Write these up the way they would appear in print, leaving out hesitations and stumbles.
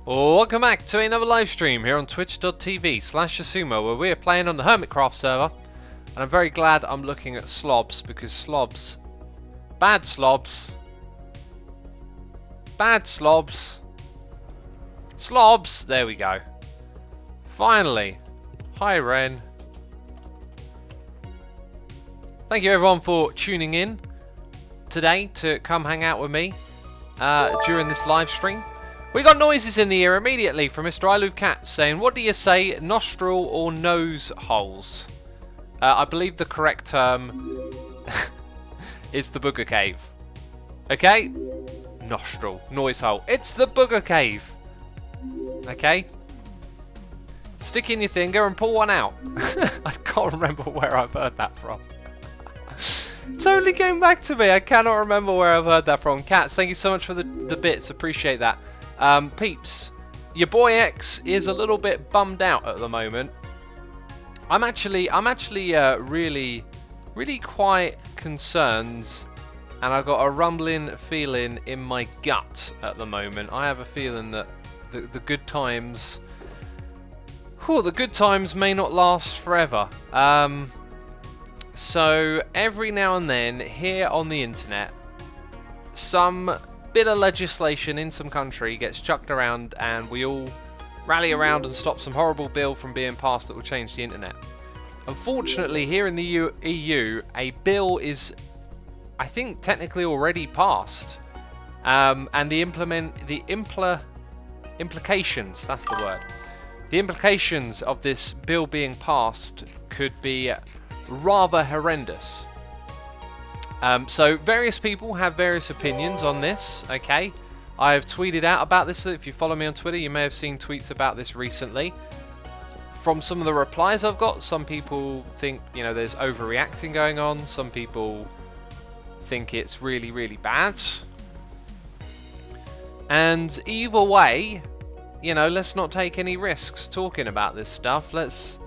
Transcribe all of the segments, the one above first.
Welcome back to another live stream here on twitch.tv/Asumo, where we're playing on the Hermitcraft server. And I'm very glad I'm looking at slobs, because slobs, bad slobs, there we go. Finally. Hi Ren. Thank you everyone for tuning in today to come hang out with me during this live stream. We got noises in the ear immediately from Mr. I Love Cats saying, what do you say, nostril or nose holes? I believe the correct term is the booger cave. Okay? Nostril, noise hole. It's the booger cave. Okay? Stick in your finger and pull one out. I can't remember where I've heard that from. Totally came back to me. I cannot remember where I've heard that from. Cats, thank you so much for the bits. Appreciate that. Peeps, your boy X is a little bit bummed out at the moment. I'm actually really quite concerned, and I've got a rumbling feeling in my gut at the moment. I have a feeling that the good times, the good times may not last forever. So every now and then here on the internet, some bit of legislation in some country gets chucked around and we all rally around and stop some horrible bill from being passed that will change the internet. Unfortunately, here in the EU, a bill is, I think, technically already passed, and the implications, that's the word. The implications of this bill being passed could be rather horrendous. So various people have various opinions on this, okay? I have tweeted out about this. If you follow me on Twitter, you may have seen tweets about this recently. From some of the replies I've got, some people think, there's overreacting going on. Some people think it's really, really bad. And either way, let's not take any risks talking about this stuff. Let's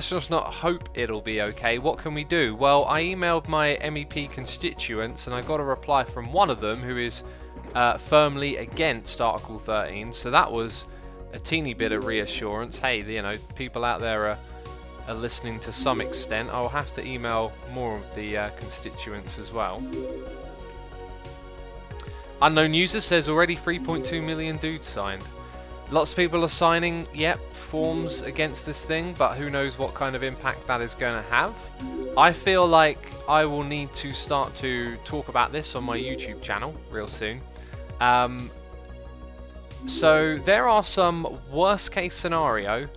just not hope it'll be okay. What can we do? Well, I emailed my MEP constituents and I got a reply from one of them who is firmly against Article 13. So that was a teeny bit of reassurance. Hey, people out there are listening to some extent. I'll have to email more of the constituents as well. Unknown user says already 3.2 million dudes signed. Lots of people are signing, forms against this thing, but who knows what kind of impact that is going to have. I feel like I will need to start to talk about this on my YouTube channel real soon. So there are some worst case scenario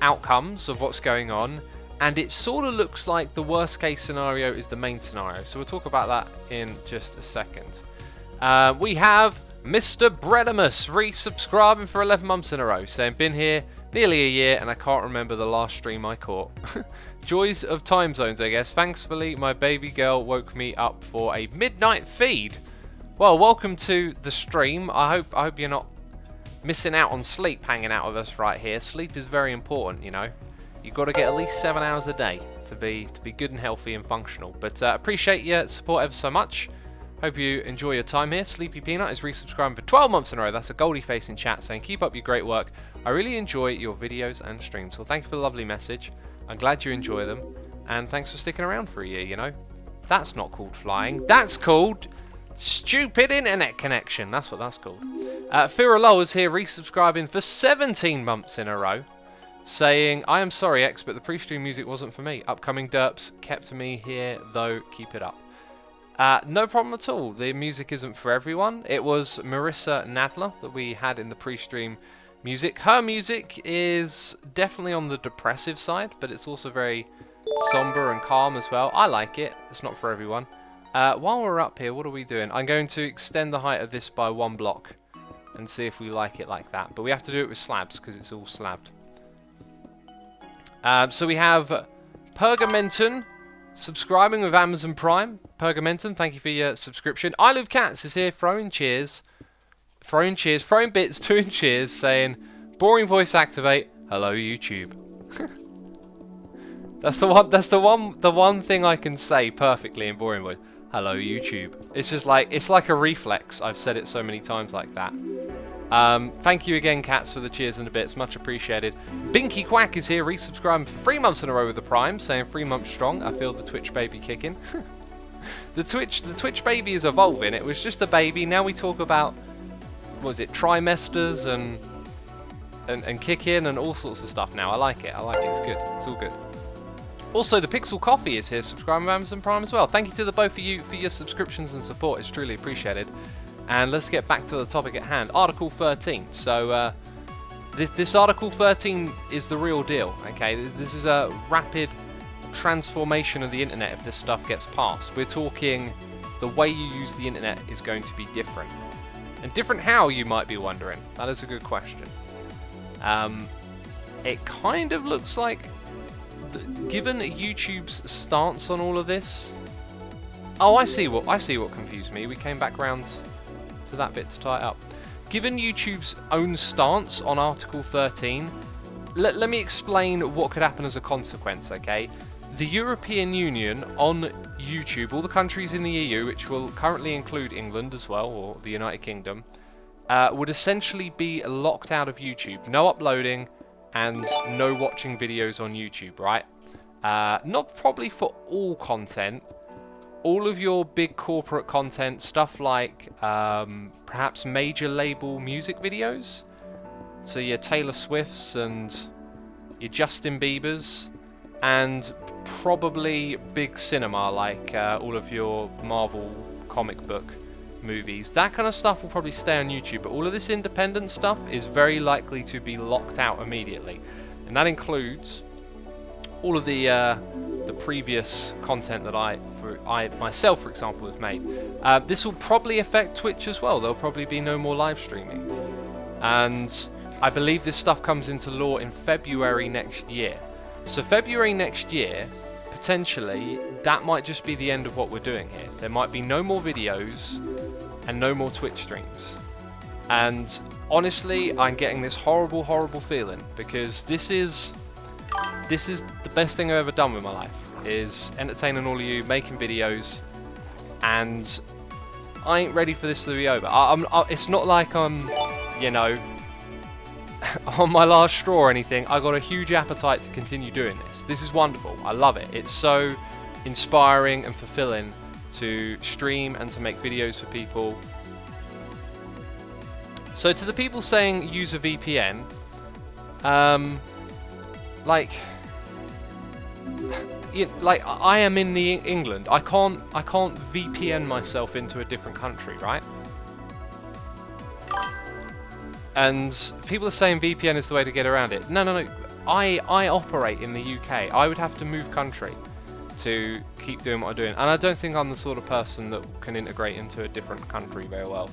outcomes of what's going on, and it sort of looks like the worst case scenario is the main scenario. So we'll talk about that in just a second. We have Mr. Bredimus resubscribing for 11 months in a row, saying, been here nearly a year and I can't remember the last stream I caught. Joys of time zones, I guess. Thankfully, my baby girl woke me up for a midnight feed. Well, welcome to the stream. I hope you're not missing out on sleep hanging out with us right here. Sleep is very important, You've got to get at least 7 hours a day to be good and healthy and functional. But appreciate your support ever so much. Hope you enjoy your time here. Sleepy Peanut is resubscribing for 12 months in a row. That's a goldie face in chat saying, keep up your great work. I really enjoy your videos and streams. Well, thank you for the lovely message. I'm glad you enjoy them. And thanks for sticking around for a year, That's not called flying. That's called stupid internet connection. That's what that's called. Firalow is here resubscribing for 17 months in a row. Saying, I am sorry, X, but the pre-stream music wasn't for me. Upcoming derps kept me here, though. Keep it up. No problem at all. The music isn't for everyone. It was Marissa Nadler that we had in the pre-stream music. Her music is definitely on the depressive side, but it's also very somber and calm as well. I like it. It's not for everyone. While we're up here, what are we doing? I'm going to extend the height of this by 1 block and see if we like it like that. But we have to do it with slabs because it's all slabbed. So we have Pergamenton subscribing with Amazon Prime. Pergamenton, thank you for your subscription. I Love Cats is here throwing cheers. Throwing bits, doing cheers, saying, boring voice activate, hello YouTube. That's the one thing I can say perfectly in boring voice. Hello YouTube. It's just like, it's like a reflex. I've said it so many times like that. Thank you again, Cats, for the cheers and the bits. Much appreciated. Binky Quack is here, resubscribing for 3 months in a row with the Prime, saying 3 months strong. I feel the Twitch baby kicking. The Twitch baby is evolving. It was just a baby. Now we talk about, what was it, trimesters and kicking and all sorts of stuff now. I like it. I like it. It's good. It's all good. Also, the Pixel Coffee is here, subscribing to Amazon Prime as well. Thank you to the both of you for your subscriptions and support. It's truly appreciated. And let's get back to the topic at hand. Article 13. So, this Article 13 is the real deal, okay? This is a rapid transformation of the internet if this stuff gets passed. We're talking the way you use the internet is going to be different. And different how, you might be wondering. That is a good question. It kind of looks like, given YouTube's stance on all of this... Oh, I see what confused me. We came back round to that bit to tie it up. Given YouTube's own stance on Article 13, let me explain what could happen as a consequence, okay? The European Union on YouTube, all the countries in the EU, which will currently include England as well, or the United Kingdom, would essentially be locked out of YouTube. No uploading and no watching videos on YouTube, right? Not probably for all content. All of your big corporate content, stuff like perhaps major label music videos. So your Taylor Swifts and your Justin Biebers, and probably big cinema like all of your Marvel comic book movies. That kind of stuff will probably stay on YouTube, but all of this independent stuff is very likely to be locked out immediately. And that includes all of the previous content that I myself, for example, have made. This will probably affect Twitch as well. There'll probably be no more live streaming. And I believe this stuff comes into law in February next year. So February next year, potentially, that might just be the end of what we're doing here. There might be no more videos and no more Twitch streams. And honestly, I'm getting this horrible, horrible feeling, because this is the best thing I've ever done with my life, is entertaining all of you, making videos, and I ain't ready for this to be over. It's not like I'm, you know, on my last straw or anything. I got a huge appetite to continue doing this. This is wonderful. I love it. It's so inspiring and fulfilling to stream and to make videos for people. So to the people saying use a VPN, like I am in England. I can't VPN myself into a different country, right? And people are saying VPN is the way to get around it. No. I operate in the UK. I would have to move country to keep doing what I'm doing. And I don't think I'm the sort of person that can integrate into a different country very well.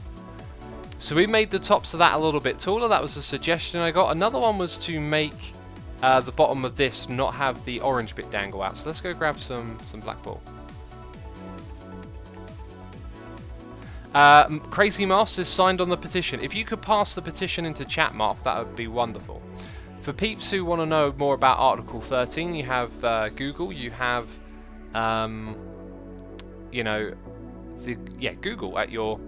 So we made the tops of that a little bit taller. That was a suggestion I got. Another one was to make the bottom of this not have the orange bit dangle out. So let's go grab some black ball. Crazy Mouse is signed on the petition. If you could pass the petition into chat, Mark, that would be wonderful. For peeps who want to know more about Article 13, you have Google. You have, you know, Google at your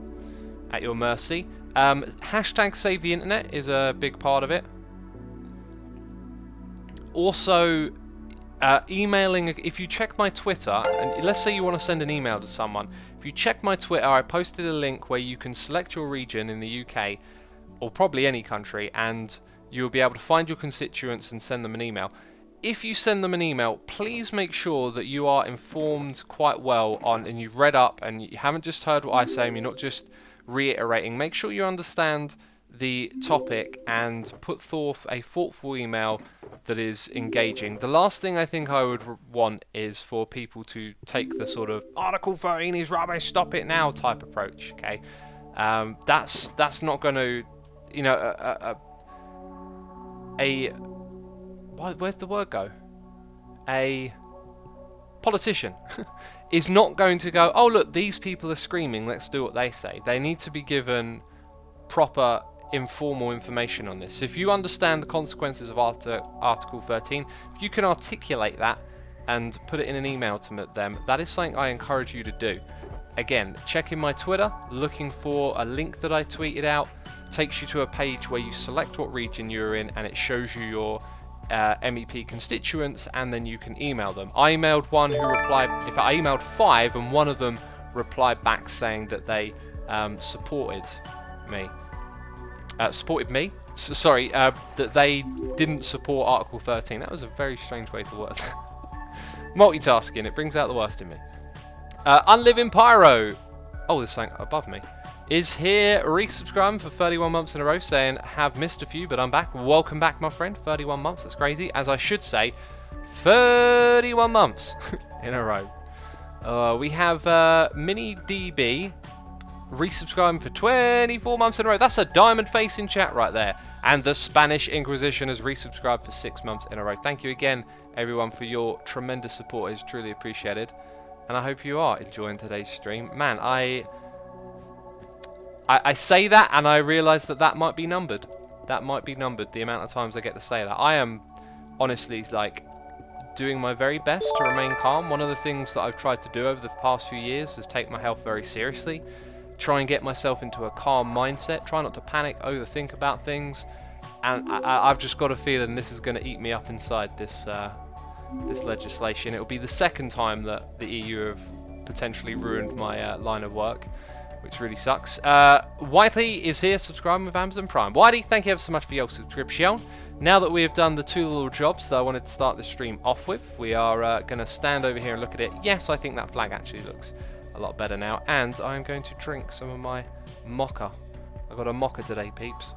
mercy. Hashtag Save the Internet is a big part of it. Also, emailing. If you check my Twitter, and let's say you want to send an email to someone, if you check my Twitter, I posted a link where you can select your region in the UK, or probably any country, and you'll be able to find your constituents and send them an email. If you send them an email, please make sure that you are informed quite well on, and you've read up, and you haven't just heard what I say, and you're not just reiterating. Make sure you understand the topic and put forth a thoughtful email that is engaging. The last thing I think I would want is for people to take the sort of Article 13 is rubbish, stop it now type approach. Okay, that's not going to, you know, where's the word go? A politician is not going to go, oh look, these people are screaming, let's do what they say. They need to be given proper informal information on this. If you understand the consequences of Article 13, if you can articulate that and put it in an email to them, that is something I encourage you to do. Again, check in my Twitter, looking for a link that I tweeted out, takes you to a page where you select what region you're in, and it shows you your MEP constituents, and then you can email them. I emailed one who replied. In fact, I emailed 5, and one of them replied back saying that they supported me. Sorry, that they didn't support Article 13. That was a very strange way to word that. Multitasking, it brings out the worst in me. Unliving Pyro, oh, there's something above me, is here resubscribing for 31 months in a row, saying, have missed a few, but I'm back. Welcome back, my friend. 31 months, that's crazy. As I should say, 31 months in a row. We have Mini DB resubscribing for 24 months in a row. That's a diamond face in chat right there. And the Spanish Inquisition has resubscribed for 6 months in a row. Thank you again, everyone, for your tremendous support. It's truly appreciated. And I hope you are enjoying today's stream. Man, I say that and I realise that might be numbered. That might be numbered, the amount of times I get to say that. I am honestly, like, doing my very best to remain calm. One of the things that I've tried to do over the past few years is take my health very seriously. Try and get myself into a calm mindset. Try not to panic, overthink about things. And I've just got a feeling this is going to eat me up inside this legislation. It will be the second time that the EU have potentially ruined my line of work, which really sucks. Whitey is here subscribing with Amazon Prime. Whitey, thank you ever so much for your subscription. Now that we have done the 2 little jobs that I wanted to start the stream off with, we are going to stand over here and look at it. Yes, I think that flag actually looks a lot better now. And I'm going to drink some of my mocha. I got a mocha today, peeps.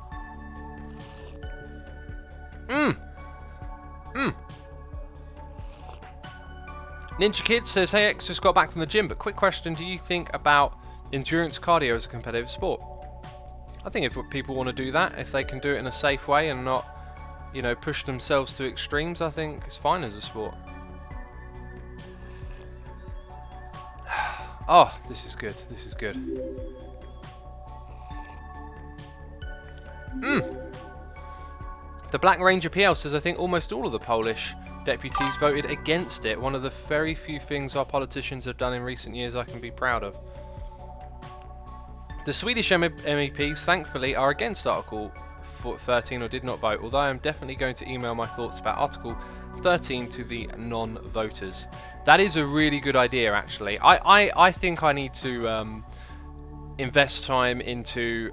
Ninja Kid says, hey X, just got back from the gym, but quick question, do you think about endurance cardio as a competitive sport? I think if people want to do that, if they can do it in a safe way and not, you know, push themselves to extremes, I think it's fine as a sport. Oh, this is good. This is good. The Black Ranger PL says, I think almost all of the Polish deputies voted against it. One of the very few things our politicians have done in recent years I can be proud of. The Swedish MEPs, thankfully, are against Article 13 or did not vote, although I am definitely going to email my thoughts about Article 13 to the non-voters. That is a really good idea, actually. I think I need to invest time into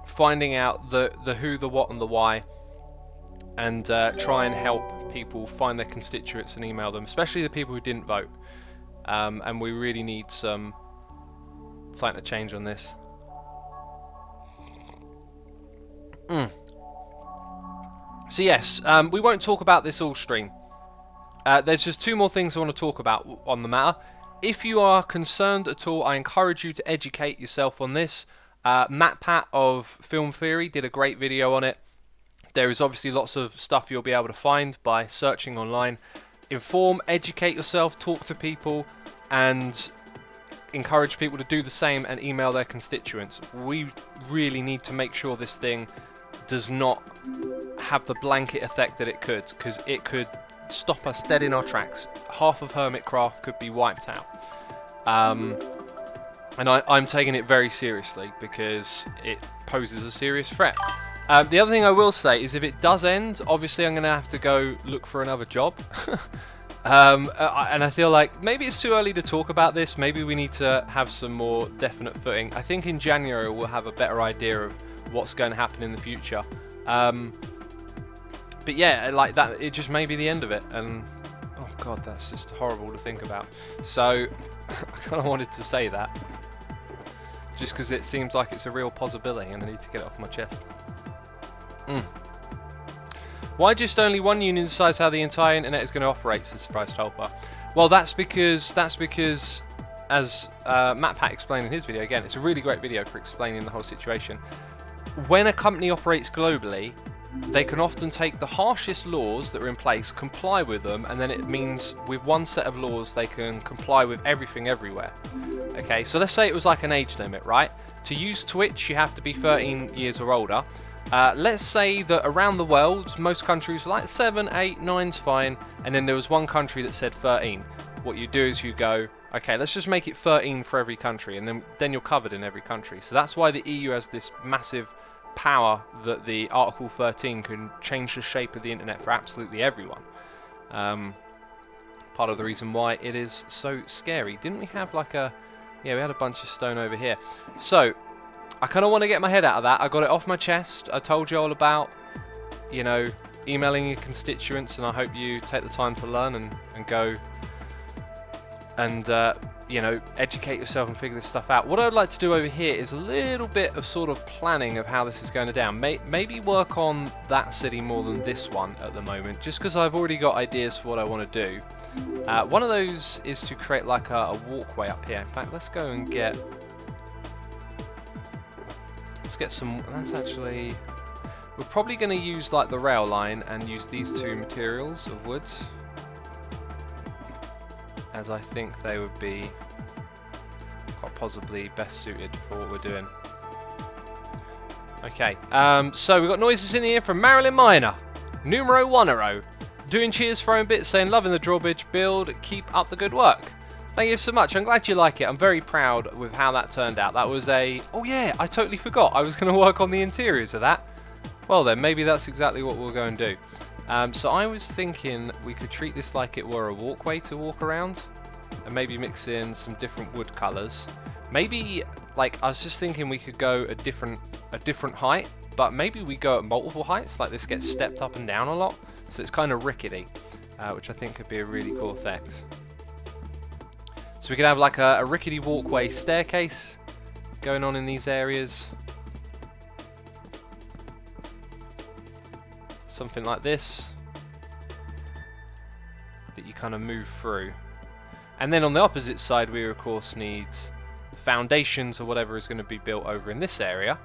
finding out the who, the what, and the why, and try and help people find their constituents and email them, especially the people who didn't vote. And we really need something to change on this. So yes, we won't talk about this all stream. There's just 2 more things I want to talk about on the matter. If you are concerned at all, I encourage you to educate yourself on this. Matt Pat of Film Theory did a great video on it. There is obviously lots of stuff you'll be able to find by searching online. Inform, educate yourself, talk to people, and encourage people to do the same and email their constituents. We really need to make sure this thing does not have the blanket effect that it could, because it could stop us dead in our tracks. Half of Hermitcraft could be wiped out. And I'm taking it very seriously because it poses a serious threat. The other thing I will say is if it does end, obviously I'm going to have to go look for another job. And I feel like maybe it's too early to talk about this. Maybe we need to have some more definite footing. I think in January we'll have a better idea of what's going to happen in the future. But yeah, like that, it just may be the end of it. And oh god, that's just horrible to think about. So I kind of wanted to say that, just because it seems like it's a real possibility and I need to get it off my chest. Why just only one union decides how the entire internet is going to operate, says Surprise Tulpa? Well, that's because as Matt Pat explained in his video, again, it's a really great video for explaining the whole situation. When a company operates globally, they can often take the harshest laws that are in place, comply with them, and then it means with one set of laws they can comply with everything everywhere. Okay, so let's say it was like an age limit, right? To use Twitch, you have to be 13 years or older. Let's say that around the world, most countries were like 7, 8, 9's fine, and then there was one country that said 13. What you do is you go, okay, let's just make it 13 for every country, and then you're covered in every country. So that's why the EU has this massive power that the Article 13 can change the shape of the internet for absolutely everyone. Part of the reason why it is so scary. Didn't we have like a... Yeah, we had a bunch of stone over here. So, I kind of want to get my head out of that. I got it off my chest. I told you all about, you know, emailing your constituents, and I hope you take the time to learn and go and, you know, educate yourself and figure this stuff out. What I'd like to do over here is a little bit of sort of planning of how this is going to down. Maybe work on that city more than this one at the moment, just because I've already got ideas for what I want to do. One of those is to create like a walkway up here. In fact, let's go and get... Let's get some... That's actually... We're probably going to use like the rail line and use these two materials of woods, as I think they would be quite possibly best suited for what we're doing. Okay, so we've got noises in here from Marilyn Miner, numero 10, doing cheers, throwing bits, saying loving the drawbridge build, keep up the good work. Thank you so much. I'm glad you like it. I'm very proud with how that turned out. That was a... Oh yeah, I totally forgot. I was going to work on the interiors of that. Well then, maybe that's exactly what we'll go and do. So I was thinking we could treat this like it were a walkway to walk around, and maybe mix in some different wood colours. Maybe, like, I was just thinking we could go a different height, but maybe we go at multiple heights, like this gets stepped up and down a lot, so it's kind of rickety, which I think could be a really cool effect. So we could have like a rickety walkway staircase going on in these areas. Something like this that you kind of move through. And then on the opposite side we of course need foundations or whatever is going to be built over in this area.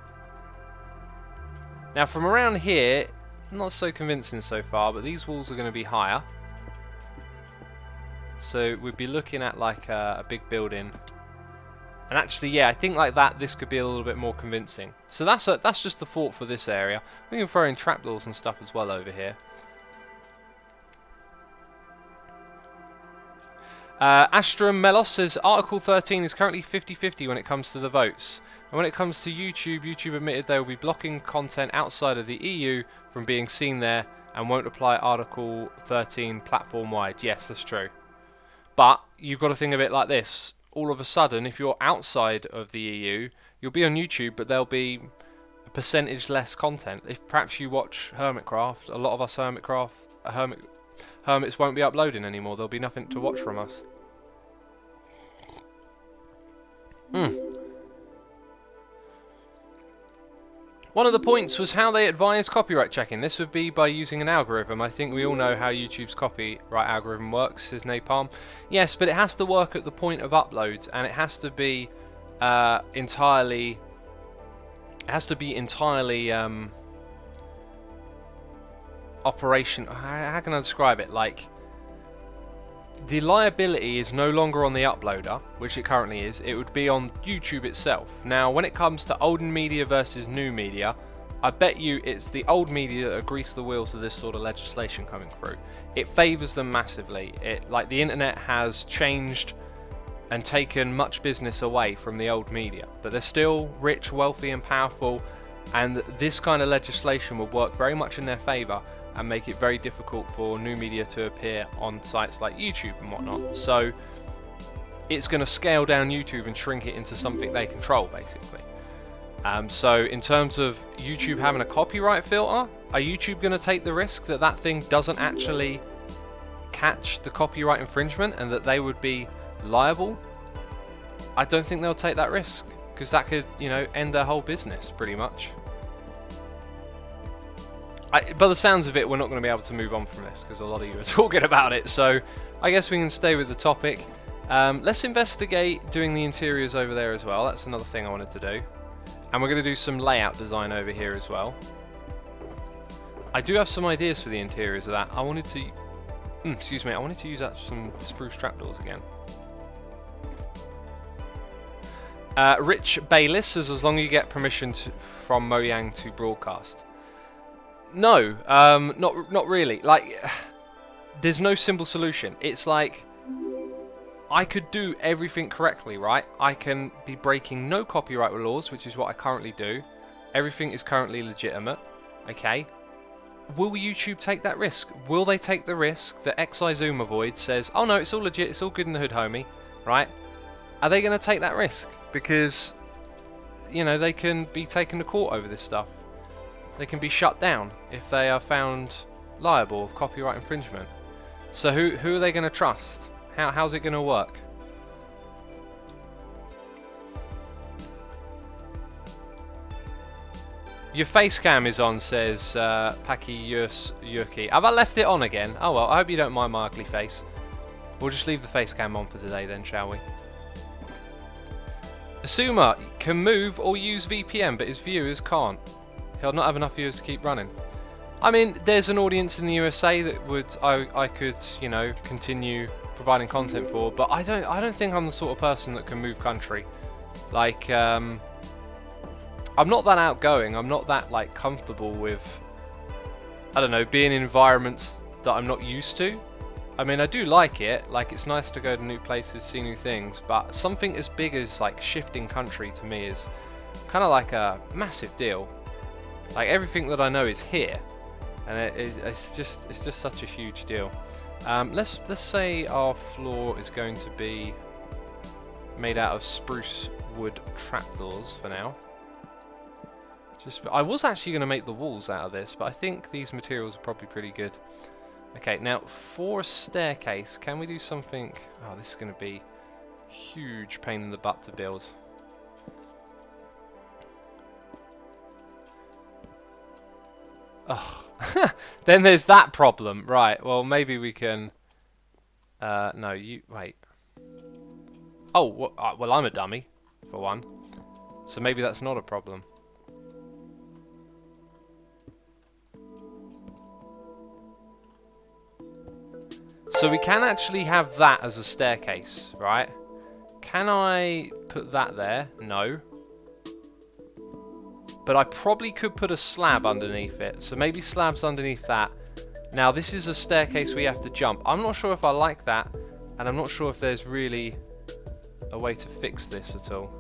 Now from around here, not so convincing so far, but these walls are going to be higher. So we'd be looking at like a big building. And actually, yeah, I think like that, this could be a little bit more convincing. So that's just the thought for this area. We can throw in trapdoors and stuff as well over here. Astrum Melos says Article 13 is currently 50-50 when it comes to the votes. And when it comes to YouTube, YouTube admitted they will be blocking content outside of the EU from being seen there and won't apply Article 13 platform-wide. Yes, that's true. But you've got to think of it like this. All of a sudden, if you're outside of the EU, you'll be on YouTube, but there'll be a percentage less content. If perhaps you watch Hermitcraft, a lot of us Hermits won't be uploading anymore. There'll be nothing to watch from us. One of the points was how they advise copyright checking. This would be by using an algorithm. I think we all know how YouTube's copyright algorithm works, says Napalm. Yes, but it has to work at the point of uploads, and it has to be entirely operation. How can I describe it? Like, the liability is no longer on the uploader, which it currently is. It would be on YouTube itself. Now, when it comes to old media versus new media, I bet you it's the old media that grease the wheels of this sort of legislation coming through. It favours them massively. Like the internet has changed and taken much business away from the old media, but they're still rich, wealthy, and powerful. And this kind of legislation will work very much in their favour and make it very difficult for new media to appear on sites like YouTube and whatnot. So it's going to scale down YouTube and shrink it into something they control, basically. So in terms of YouTube having a copyright filter, are YouTube going to take the risk that that thing doesn't actually catch the copyright infringement and that they would be liable? I don't think they'll take that risk, because that could, you know, end their whole business pretty much. By the sounds of it, we're not going to be able to move on from this because a lot of you are talking about it, so I guess we can stay with the topic. Let's investigate doing the interiors over there as well. That's another thing I wanted to do. And we're going to do some layout design over here as well. I do have some ideas for the interiors of that. I wanted to... excuse me, I wanted to use some spruce trapdoors again. Rich Bayliss says, as long as you get permission from Mojang to broadcast. No, not really. Like, there's no simple solution. It's like, I could do everything correctly, right? I can be breaking no copyright laws, which is what I currently do. Everything is currently legitimate. Okay. Will YouTube take that risk? Will they take the risk that XI Zoom Avoid says, oh no, it's all legit, it's all good in the hood, homie, right? Are they going to take that risk? Because, you know, they can be taken to court over this stuff. They can be shut down if they are found liable of copyright infringement. So who are they going to trust? How's it going to work? Your face cam is on, says Paki Yurki. Have I left it on again? Oh well, I hope you don't mind my ugly face. We'll just leave the face cam on for today then, shall we? Asuma can move or use VPN, but his viewers can't. He'll not have enough viewers to keep running. I mean, there's an audience in the USA that I could, you know, continue providing content for, but I don't think I'm the sort of person that can move country. Like, I'm not that outgoing. I'm not that like comfortable with, I don't know, being in environments that I'm not used to. I mean, I do like it. Like, it's nice to go to new places, see new things, but something as big as like shifting country to me is kind of like a massive deal. Like, everything that I know is here, and it's just such a huge deal. Let's say our floor is going to be made out of spruce wood trapdoors for now. I was actually going to make the walls out of this, but I think these materials are probably pretty good. Okay, now for a staircase, can we do something? Oh, this is going to be a huge pain in the butt to build. Oh, then there's that problem. Right, well, maybe we can... no, you... Wait. Oh, well, I'm a dummy, for one. So maybe that's not a problem. So we can actually have that as a staircase, right? Can I put that there? No. But I probably could put a slab underneath it. So maybe slabs underneath that. Now this is a staircase we have to jump. I'm not sure if I like that. And I'm not sure if there's really a way to fix this at all.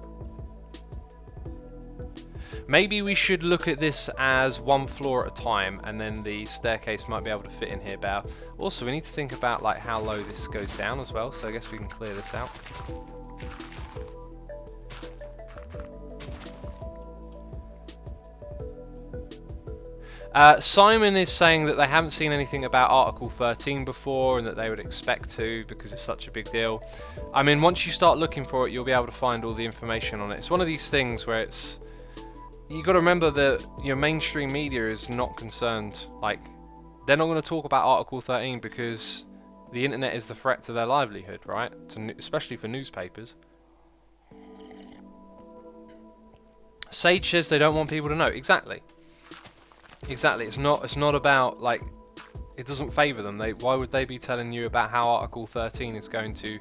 Maybe we should look at this as one floor at a time, and then the staircase might be able to fit in here better. Also, we need to think about like how low this goes down as well, so I guess we can clear this out. Simon is saying that they haven't seen anything about Article 13 before, and that they would expect to because it's such a big deal. I mean, once you start looking for it, you'll be able to find all the information on it. It's one of these things where it's... You got to remember that your mainstream media is not concerned. Like, they're not going to talk about Article 13 because the internet is the threat to their livelihood, right? Especially for newspapers. Sage says they don't want people to know. Exactly. Exactly. It's not about, like, it doesn't favour them. Why would they be telling you about how Article 13 is going to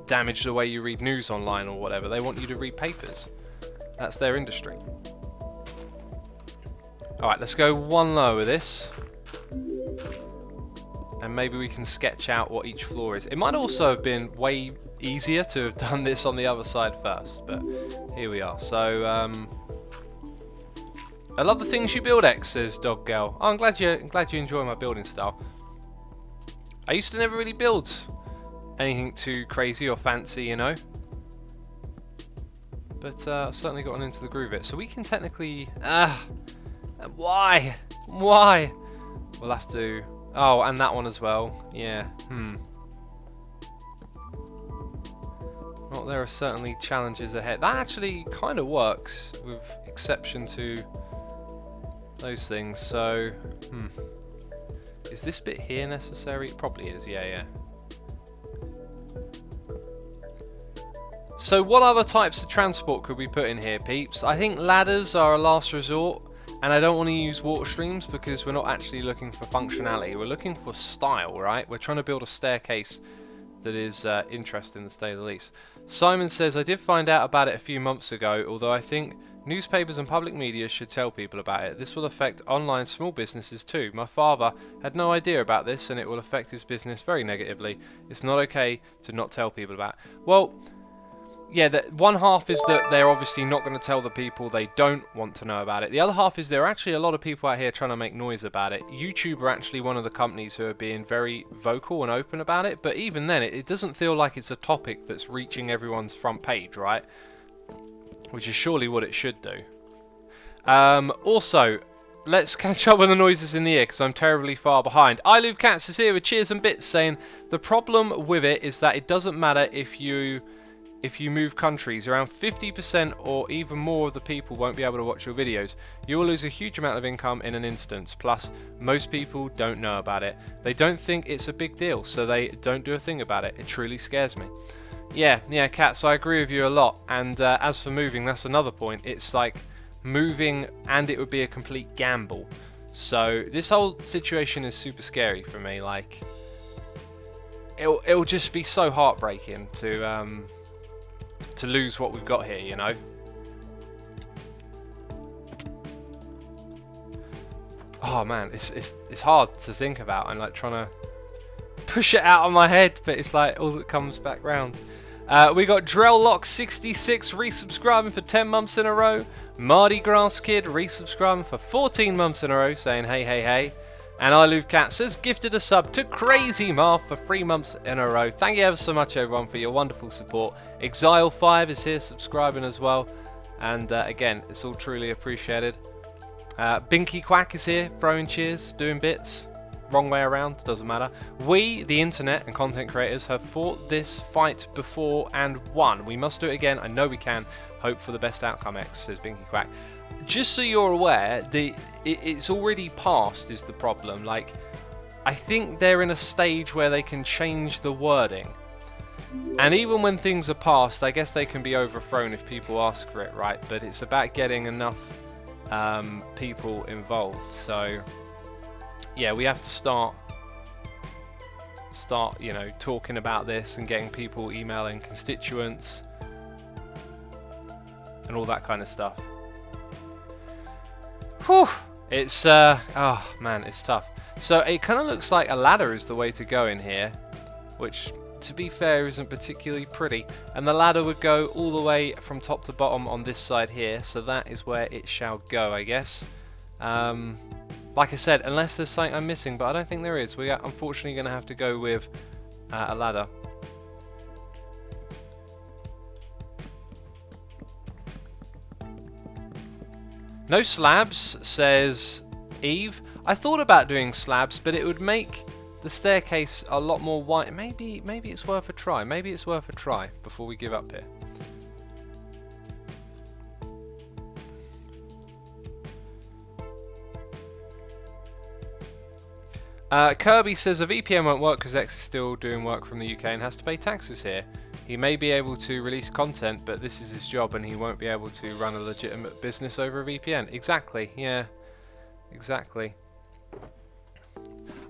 damage the way you read news online or whatever? They want you to read papers. That's their industry. Alright, let's go one lower with this. And maybe we can sketch out what each floor is. It might also have been way easier to have done this on the other side first, but here we are. So, I love the things you build, X, says Dog Girl. Oh, I'm glad you enjoy my building style. I used to never really build anything too crazy or fancy, you know. But I've certainly gotten into the groove of it. So we can technically... Why? Why? We'll have to... Oh, and that one as well. Yeah. Well, there are certainly challenges ahead. That actually kind of works, with exception to those things. So, is this bit here necessary? It probably is. Yeah. So what other types of transport could we put in here, peeps? I think ladders are a last resort. And I don't want to use water streams because we're not actually looking for functionality. We're looking for style, right? We're trying to build a staircase that is interesting, to say the least. Simon says, I did find out about it a few months ago, although I think newspapers and public media should tell people about it. This will affect online small businesses too. My father had no idea about this, and it will affect his business very negatively. It's not okay to not tell people about it. Well, yeah, one half is that they're obviously not going to tell the people they don't want to know about it. The other half is there are actually a lot of people out here trying to make noise about it. YouTube are actually one of the companies who are being very vocal and open about it, but even then, it doesn't feel like it's a topic that's reaching everyone's front page, right? Which is surely what it should do. Also, let's catch up with the noises in the ear, because I'm terribly far behind. iLoveCats is here with cheers and bits, saying the problem with it is that it doesn't matter if you move countries. Around 50% or even more of the people won't be able to watch your videos. You will lose a huge amount of income in an instance. Plus, most people don't know about it. They don't think it's a big deal, so they don't do a thing about it. It truly scares me. Yeah, Cats, I agree with you a lot. And as for moving, that's another point. It's like moving, and it would be a complete gamble. So this whole situation is super scary for me. Like, it'll just be so heartbreaking to lose what we've got here, you know. Oh man, it's hard to think about. I'm like trying to push it out of my head, but it's like all that comes back round. We got Drelllock66 resubscribing for 10 months in a row. Mardi Gras Kid resubscribing for 14 months in a row, saying hey. And iLoveCats has gifted a sub to Crazy Marth for 3 months in a row. Thank you ever so much, everyone, for your wonderful support. Exile5 is here subscribing as well. And again, it's all truly appreciated. Binky Quack is here, throwing cheers, doing bits. Wrong way around, doesn't matter. We, the internet and content creators, have fought this fight before and won. We must do it again. I know we can. Hope for the best outcome, X, says Binky Quack. Just so you're aware, it's already passed is the problem. Like, I think they're in a stage where they can change the wording. And even when things are passed, I guess they can be overthrown if people ask for it, right? But it's about getting enough people involved. So, yeah, we have to start, you know, talking about this and getting people emailing constituents and all that kind of stuff. Whew, it's oh man, it's tough. So it kind of looks like a ladder is the way to go in here, which to be fair isn't particularly pretty, and the ladder would go all the way from top to bottom on this side here, so that is where it shall go, I guess. Like I said, unless there's something I'm missing, but I don't think there is. We are unfortunately going to have to go with a ladder. No slabs, says Eve. I thought about doing slabs, but it would make the staircase a lot more wide. Maybe it's worth a try. Maybe it's worth a try before we give up here. Kirby says a VPN won't work because X is still doing work from the UK and has to pay taxes here. He may be able to release content, but this is his job and he won't be able to run a legitimate business over a VPN. Exactly, yeah. Exactly.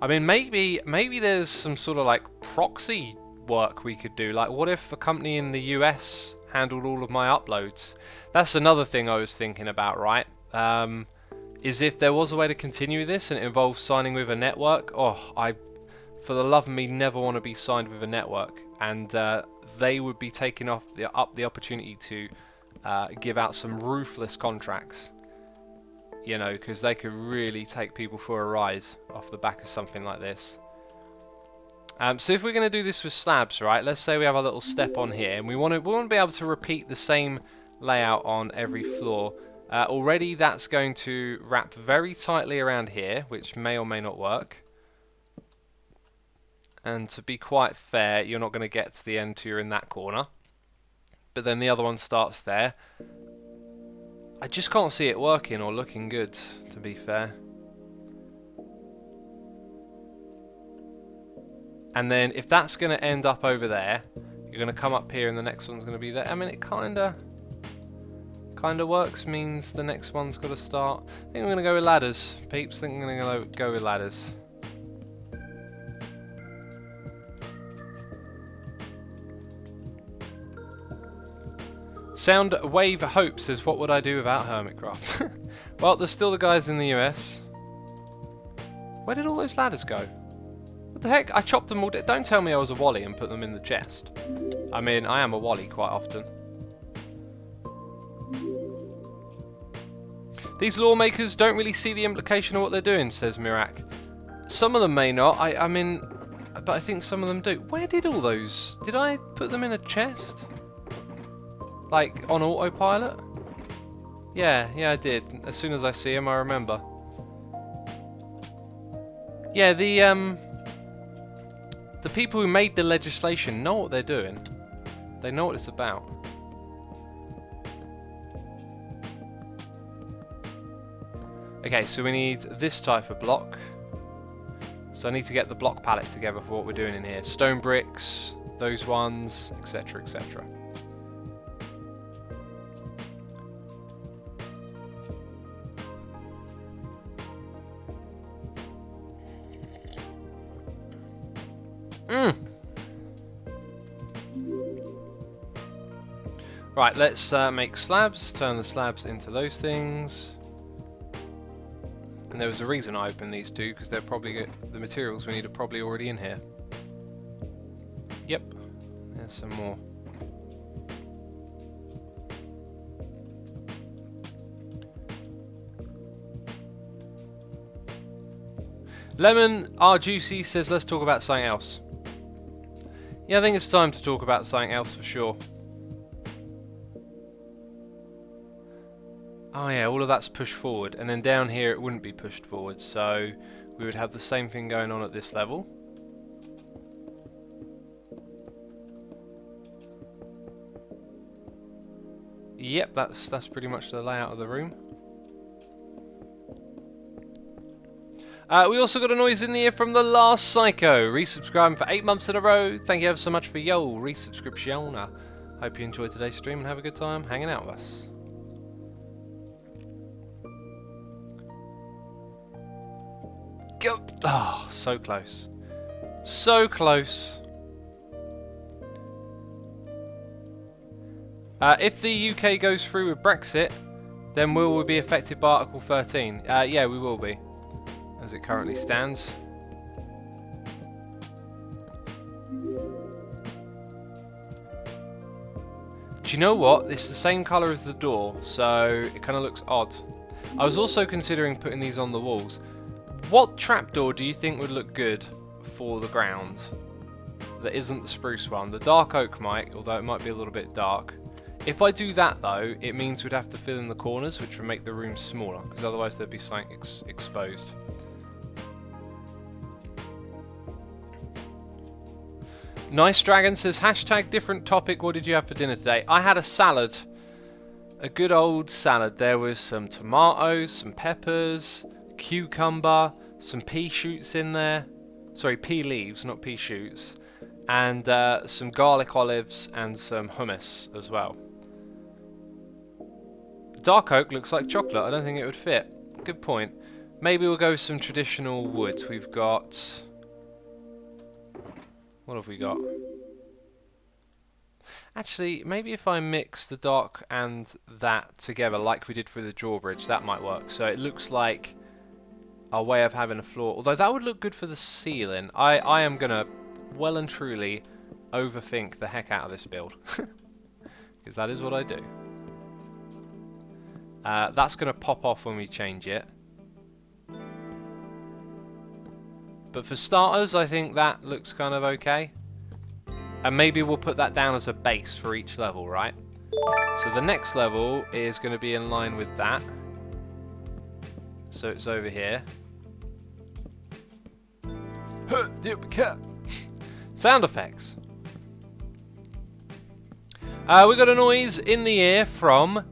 I mean, maybe there's some sort of like proxy work we could do. Like, what if a company in the US handled all of my uploads? That's another thing I was thinking about, right? Is if there was a way to continue this and it involves signing with a network. Oh, I, for the love of me, never want to be signed with a network. And they would be taking up the opportunity to give out some ruthless contracts. You know, because they could really take people for a ride off the back of something like this. So if we're going to do this with slabs, right? Let's say we have a little step on here, and we want to be able to repeat the same layout on every floor. Already, that's going to wrap very tightly around here, which may or may not work. And to be quite fair, you're not going to get to the end till you're in that corner. But then the other one starts there. I just can't see it working or looking good, to be fair. And then if that's going to end up over there, you're going to come up here and the next one's going to be there. I mean, it kind of works, means the next one's got to start. I think I'm going to go with ladders, peeps. I think I'm going to go with ladders. Sound Wave Hope says, what would I do without Hermitcraft? Well, there's still the guys in the US. Where did all those ladders go? What the heck? I chopped them all. Don't tell me I was a wally and put them in the chest. I mean, I am a wally quite often. These lawmakers don't really see the implication of what they're doing, says Mirak. Some of them may not. I mean, but I think some of them do. Where did all those... Did I put them in a chest? Like, on autopilot? Yeah, I did. As soon as I see them, I remember. Yeah, the people who made the legislation know what they're doing. They know what it's about. Okay, so we need this type of block. So I need to get the block palette together for what we're doing in here. Stone bricks, those ones, etc, etc. Right, let's make slabs, turn the slabs into those things. And there was a reason I opened these two, because they're probably the materials we need are probably already in here. Yep, there's some more. Lemon R Juicy says let's talk about something else. Yeah, I think it's time to talk about something else for sure. Oh yeah, all of that's pushed forward, and then down here it wouldn't be pushed forward, so we would have the same thing going on at this level. Yep, that's pretty much the layout of the room. We also got a noise in the ear from the last Psycho, resubscribing for 8 months in a row. Thank you ever so much for your resubscription. I hope you enjoyed today's stream and have a good time hanging out with us. Go! Oh, so close. So close. If the UK goes through with Brexit, then will we be affected by Article 13? Yeah, we will be, as it currently stands. Do you know what? It's the same colour as the door, so it kind of looks odd. I was also considering putting these on the walls. What trapdoor do you think would look good for the ground that isn't the spruce one? The dark oak might, although it might be a little bit dark. If I do that though, it means we'd have to fill in the corners, which would make the room smaller, because otherwise there'd be something exposed. Nice Dragon says, hashtag different topic, what did you have for dinner today? I had a salad. A good old salad. There was some tomatoes, some peppers, cucumber, some pea shoots in there. Sorry, pea leaves, not pea shoots. And some garlic olives and some hummus as well. Dark oak looks like chocolate. I don't think it would fit. Good point. Maybe we'll go with some traditional wood. We've got... What have we got? Actually, maybe if I mix the dark and that together like we did for the drawbridge, that might work. So it looks like our way of having a floor. Although that would look good for the ceiling. I am going to well and truly overthink the heck out of this build. Because that is what I do. That's going to pop off when we change it. But for starters, I think that looks kind of okay. And maybe we'll put that down as a base for each level, right? So the next level is going to be in line with that. So it's over here. Sound effects. We got a noise in the ear from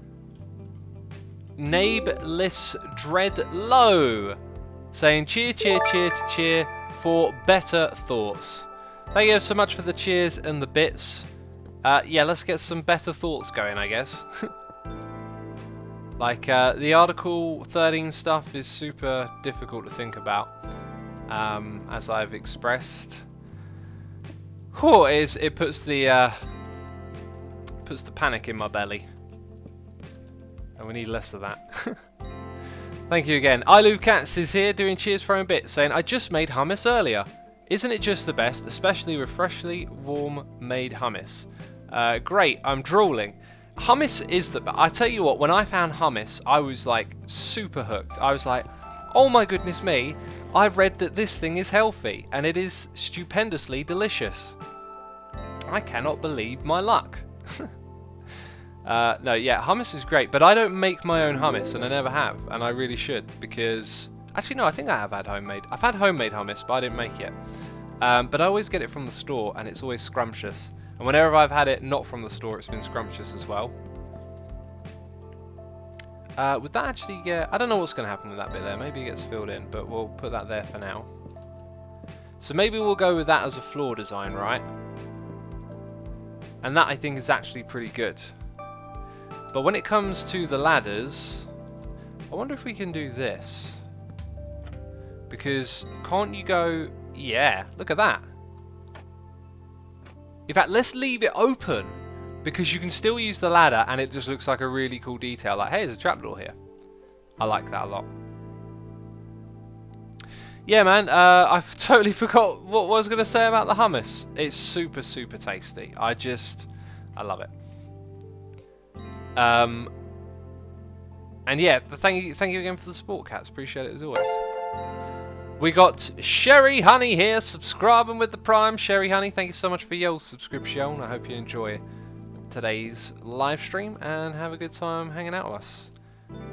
Nabeless Dreadlow, saying cheer, cheer, cheer to cheer for better thoughts. Thank you so much for the cheers and the bits. Yeah, let's get some better thoughts going, I guess. Like, the Article 13 stuff is super difficult to think about, as I've expressed. Whew, it puts the panic in my belly. And we need less of that. Thank you again. iLouCats is here doing cheers for own bit, saying, I just made hummus earlier. Isn't it just the best, especially with freshly warm made hummus? Great, I'm drooling. Hummus is the... I tell you what, when I found hummus, I was like super hooked. I was like, oh my goodness me, I've read that this thing is healthy and it is stupendously delicious. I cannot believe my luck. No, yeah, hummus is great, but I don't make my own hummus, and I never have, and I really should, because... Actually, no, I think I have had homemade. I've had homemade hummus, but I didn't make it. But I always get it from the store, and it's always scrumptious. And whenever I've had it not from the store, it's been scrumptious as well. Would that actually get... I don't know what's going to happen with that bit there. Maybe it gets filled in, but we'll put that there for now. So maybe we'll go with that as a floor design, right? And that, I think, is actually pretty good. But when it comes to the ladders, I wonder if we can do this. Because can't you go... Yeah, look at that. In fact, let's leave it open, because you can still use the ladder and it just looks like a really cool detail. Like, hey, there's a trapdoor here. I like that a lot. Yeah, man, I've totally forgot what I was going to say about the hummus. It's super, super tasty. I love it. And yeah, thank you again for the support, cats. Appreciate it as always. We got Sherry Honey here, subscribing with the Prime. Sherry Honey, thank you so much for your subscription. I hope you enjoy today's live stream and have a good time hanging out with us,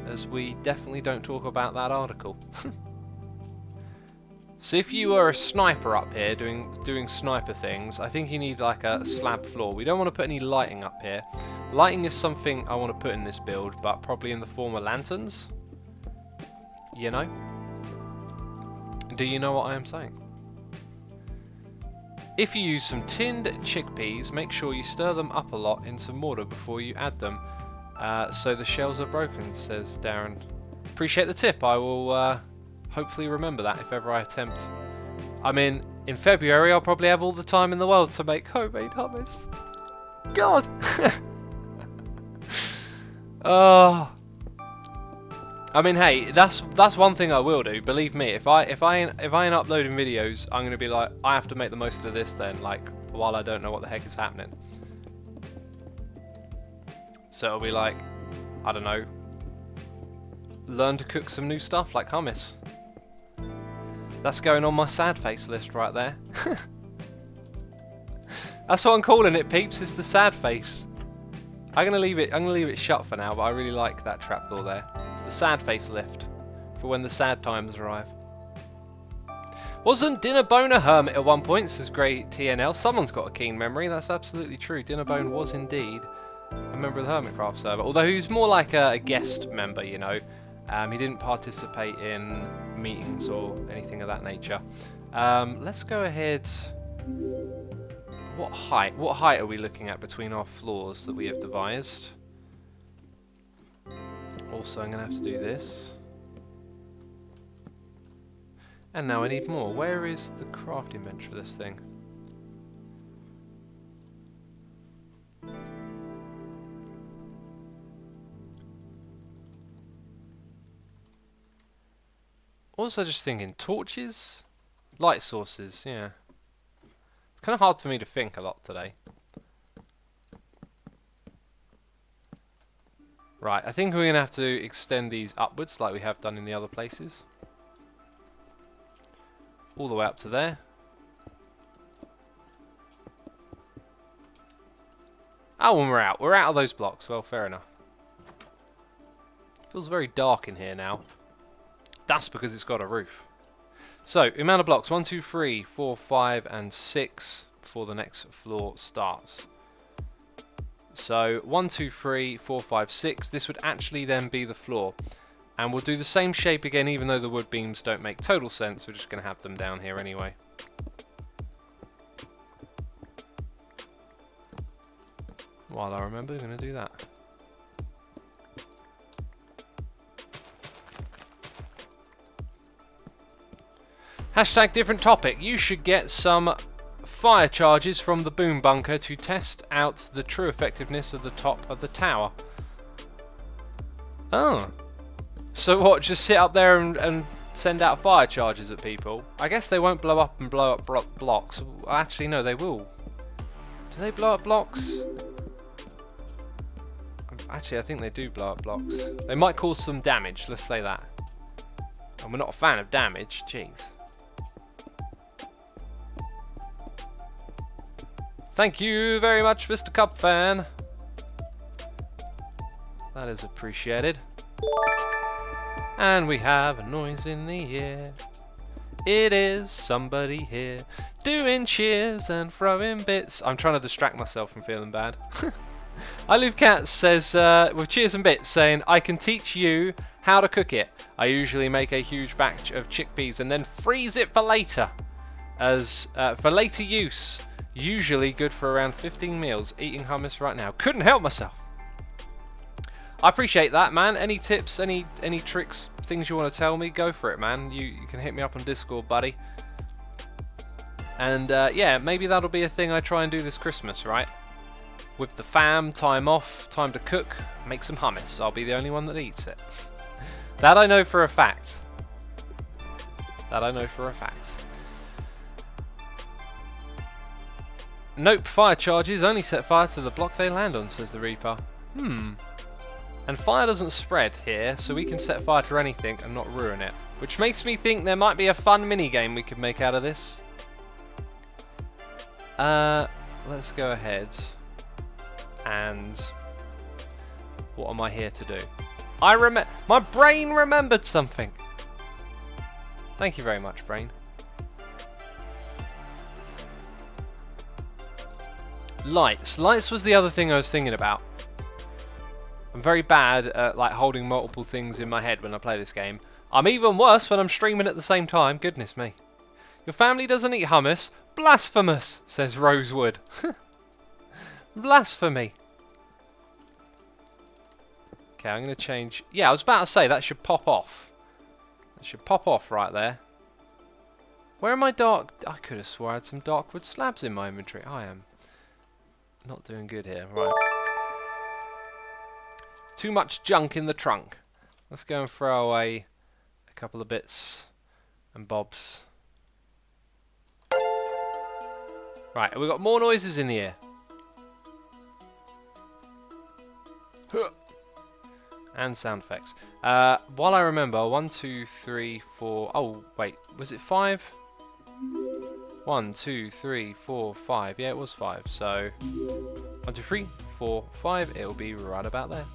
as we definitely don't talk about that article. So if you are a sniper up here doing sniper things, I think you need like a slab floor. We don't want to put any lighting up here. Lighting is something I want to put in this build, but probably in the form of lanterns. You know? Do you know what I am saying? If you use some tinned chickpeas, make sure you stir them up a lot into mortar before you add them, so the shells are broken, says Darren. Appreciate the tip. I will hopefully remember that if ever I attempt. I mean, in February I'll probably have all the time in the world to make homemade hummus. God! Oh... I mean, hey, that's one thing I will do. Believe me, if I ain't uploading videos, I'm gonna be like, I have to make the most of this then, like, while I don't know what the heck is happening. So it'll be like, I don't know, learn to cook some new stuff like hummus. That's going on my sad face list right there. That's what I'm calling it, peeps. It's the sad face. I'm gonna leave it shut for now, but I really like that trapdoor there. It's the sad face lift for when the sad times arrive. Wasn't Dinnerbone a hermit at one point, says Great TNL. Someone's got a keen memory. That's absolutely true. Dinnerbone was indeed a member of the Hermitcraft server, although he was more like a guest member, you know. He didn't participate in meetings or anything of that nature. Let's go ahead. What height are we looking at between our floors that we have devised? Also, I'm going to have to do this. And now I need more. Where is the crafting bench for this thing? Also just thinking, torches? Light sources, yeah. It's kind of hard for me to think a lot today. Right, I think we're going to have to extend these upwards like we have done in the other places. All the way up to there. Oh, and we're out. We're out of those blocks. Well, fair enough. Feels very dark in here now. That's because it's got a roof. So, amount of blocks. 1, 2, 3, 4, 5, and 6 before the next floor starts. So, 1, 2, 3, 4, 5, 6. This would actually then be the floor. And we'll do the same shape again, even though the wood beams don't make total sense. We're just going to have them down here anyway. While I remember, we're going to do that. Hashtag different topic. You should get some fire charges from the boom bunker to test out the true effectiveness of the top of the tower. Oh. So what, just sit up there and send out fire charges at people? I guess they won't blow up and blow up blocks. Actually, no, they will. Do they blow up blocks? Actually, I think they do blow up blocks. They might cause some damage, let's say that. And we're not a fan of damage, jeez. Thank you very much, Mr. Cup Fan. That is appreciated. And we have a noise in the air. It is somebody here doing cheers and throwing bits. I'm trying to distract myself from feeling bad. I Live Cat says, with cheers and bits, saying, I can teach you how to cook it. I usually make a huge batch of chickpeas and then freeze it for later. For later use. Usually good for around 15 meals. Eating hummus right now. Couldn't help myself. I appreciate that, man. Any tips, any tricks, things you want to tell me, go for it, man. You can hit me up on Discord, buddy. And yeah, maybe that'll be a thing I try and do this Christmas, right? With the fam, time off, time to cook, make some hummus. I'll be the only one that eats it. That I know for a fact. That I know for a fact. Nope, fire charges only set fire to the block they land on, says the Reaper. And fire doesn't spread here, so we can set fire to anything and not ruin it. Which makes me think there might be a fun mini-game we could make out of this. Let's go ahead. And what am I here to do? My brain remembered something. Thank you very much, brain. Lights. Lights was the other thing I was thinking about. I'm very bad at like holding multiple things in my head when I play this game. I'm even worse when I'm streaming at the same time. Goodness me. Your family doesn't eat hummus? Blasphemous, says Rosewood. Blasphemy. Okay, I'm going to change. Yeah, I was about to say that should pop off. That should pop off right there. Where are my dark... I could have swore I had some dark wood slabs in my inventory. I am not doing good here. Right. Too much junk in the trunk. Let's go and throw away a couple of bits and bobs. Right, we've got more noises in the air. And sound effects. While I remember, 1, 2, 3, 4... Oh, wait, was it 5? 1, 2, 3, 4, 5. Yeah, it was 5. So, 1, 2, 3, 4, 5. It'll be right about there.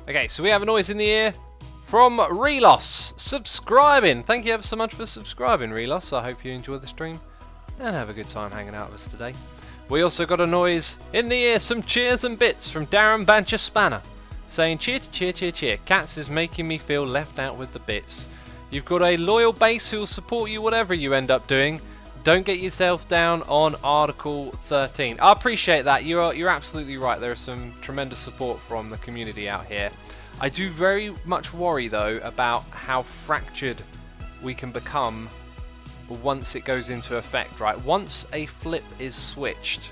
Okay, so we have a noise in the ear from Relos subscribing. Thank you ever so much for subscribing, Relos. I hope you enjoy the stream and have a good time hanging out with us today. We also got a noise in the ear, some cheers and bits from Darren Bancher Spanner saying cheer to cheer, cheer, cheer. Cats is making me feel left out with the bits. You've got a loyal base who will support you whatever you end up doing. Don't get yourself down on Article 13. I appreciate that. You're absolutely right. There is some tremendous support from the community out here. I do very much worry, though, about how fractured we can become once it goes into effect, right? Once a flip is switched,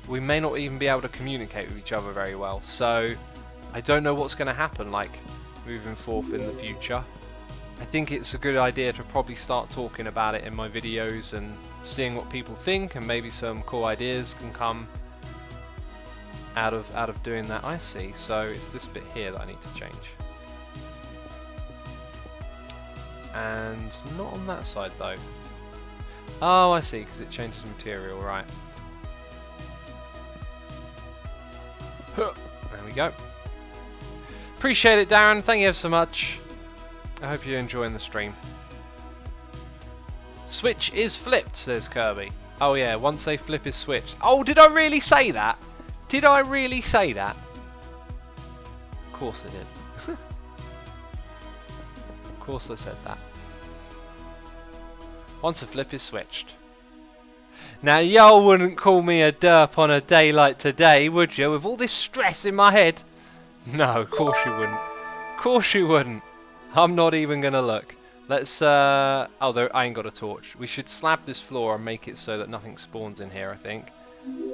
we may not even be able to communicate with each other very well. So I don't know what's going to happen, like, moving forth in the future. I think it's a good idea to probably start talking about it in my videos and seeing what people think, and maybe some cool ideas can come out of doing that. I see. So it's this bit here that I need to change. And not on that side though. Oh, I see, because it changes material, right. There we go. Appreciate it, Darren. Thank you so much. I hope you're enjoying the stream. Switch is flipped, says Kirby. Oh yeah, once a flip is switched. Oh, did I really say that? Did I really say that? Of course I did. Of course I said that. Once a flip is switched. Now, y'all wouldn't call me a derp on a day like today, would you? With all this stress in my head? No, of course you wouldn't. Of course you wouldn't. I'm not even going to look. Let's, oh, there, I ain't got a torch. We should slab this floor and make it so that nothing spawns in here, I think.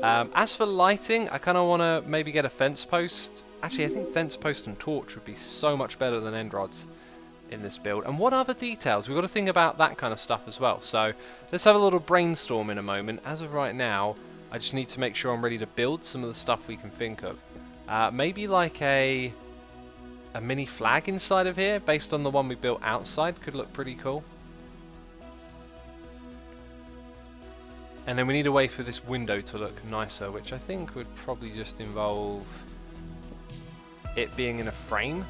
As for lighting, I kind of want to maybe get a fence post. Actually, I think fence post and torch would be so much better than end rods. in this build, and what other details? We've got to think about that kind of stuff as well. So let's have a little brainstorm in a moment. As of right now, I just need to make sure I'm ready to build some of the stuff we can think of. Maybe like a mini flag inside of here, based on the one we built outside, could look pretty cool. And then we need a way for this window to look nicer, which I think would probably just involve it being in a frame.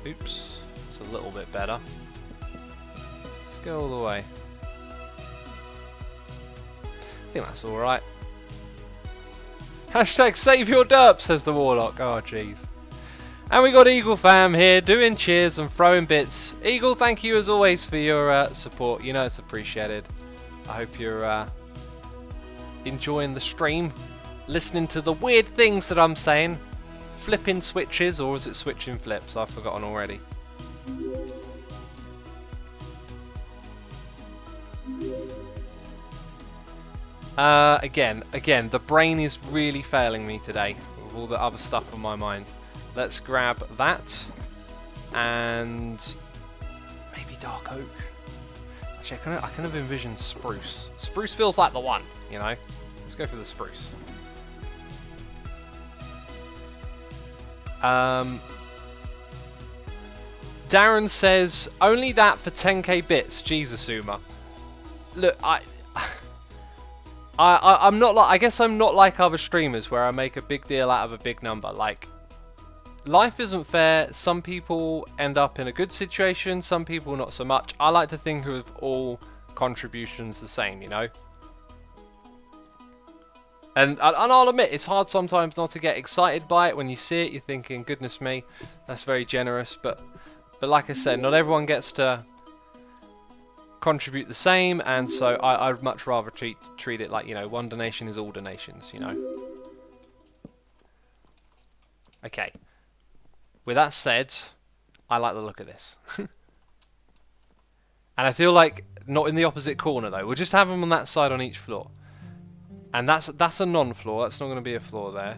Oops, it's a little bit better. Let's go all the way. I think that's alright. Hashtag save your derp, says the Warlock. Oh, jeez. And we got Eagle Fam here doing cheers and throwing bits. Eagle, thank you as always for your support. You know it's appreciated. I hope you're enjoying the stream, listening to the weird things that I'm saying. Flipping switches, or is it switching flips? I've forgotten already. Again, the brain is really failing me today with all the other stuff on my mind. Let's grab that, and maybe dark oak. Actually, I kind of envision spruce. Spruce feels like the one, you know. Let's go for the spruce. Darren says only that for 10k bits. Jesus, Uma. Look, I'm not like, I guess I'm not like other streamers where I make a big deal out of a big number. Like, life isn't fair. Some people end up in a good situation, some people not so much. I like to think of all contributions the same, you know. And I'll admit, it's hard sometimes not to get excited by it. When you see it, you're thinking, goodness me, that's very generous. But like I said, not everyone gets to contribute the same, and so I'd much rather treat it like, you know, one donation is all donations, you know. Okay. With that said, I like the look of this. And I feel like not in the opposite corner though. We'll just have them on that side on each floor. And that's a non-floor. That's not going to be a floor there.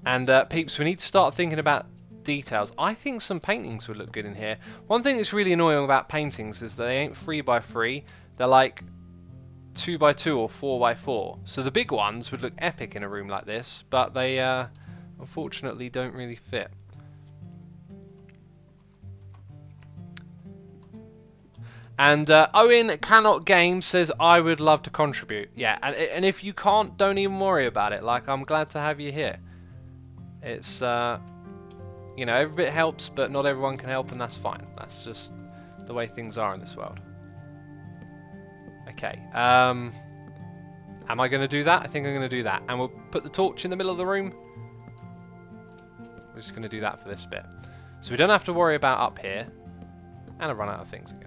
And peeps, we need to start thinking about details. I think some paintings would look good in here. One thing that's really annoying about paintings is that they ain't 3x3. They're like 2x2 or 4x4. So the big ones would look epic in a room like this, but they unfortunately don't really fit. And Owen Cannot Game says, I would love to contribute. Yeah, and if you can't, don't even worry about it. Like, I'm glad to have you here. It's, you know, every bit helps, but not everyone can help, and that's fine. That's just the way things are in this world. Okay, am I going to do that? I think I'm going to do that. And we'll put the torch in the middle of the room. We're just going to do that for this bit. So we don't have to worry about up here. And I've run out of things again.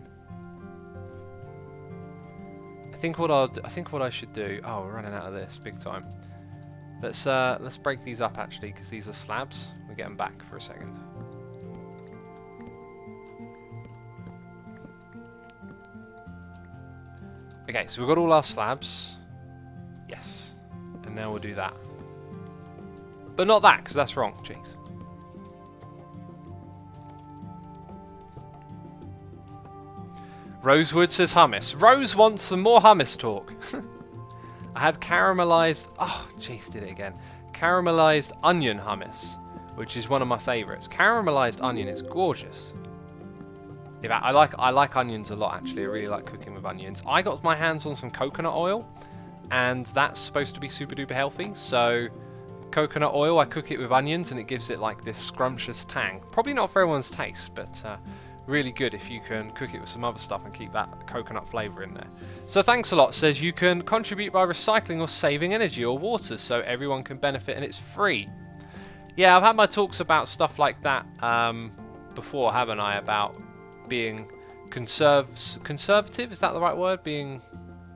I think what I should do. Oh, we're running out of this big time. Let's break these up actually, because these are slabs. We'll get them back for a second. Okay, so we've got all our slabs. Yes. And now we'll do that. But not that, because that's wrong. Jeez. Rosewood says hummus. Rose wants some more hummus talk. I had caramelized... Oh, jeez, did it again. Caramelized onion hummus, which is one of my favorites. Caramelized onion is gorgeous. In fact, I like onions a lot, actually. I really like cooking with onions. I got my hands on some coconut oil, and that's supposed to be super duper healthy. So, coconut oil, I cook it with onions, and it gives it like this scrumptious tang. Probably not for everyone's taste, but... really good if you can cook it with some other stuff and keep that coconut flavour in there. So thanks a lot says you can contribute by recycling or saving energy or water so everyone can benefit and it's free. Yeah, I've had my talks about stuff like that before, haven't I? About being conservative, is that the right word? Being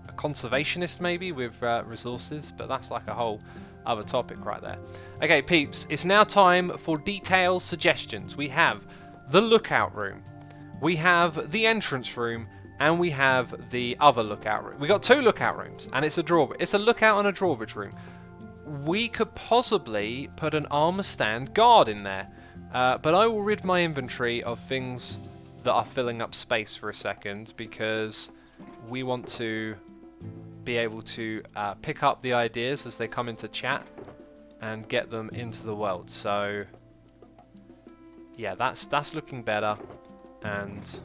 a conservationist maybe with resources, but that's like a whole other topic right there. Okay, peeps, it's now time for detailed suggestions. We have the lookout room. We have the entrance room, and we have the other lookout room. We got two lookout rooms, and it's a lookout and a drawbridge room. we could possibly put an armor stand guard in there. But I will rid my inventory of things that are filling up space for a second, because we want to be able to pick up the ideas as they come into chat and get them into the world. So yeah, that's looking better. And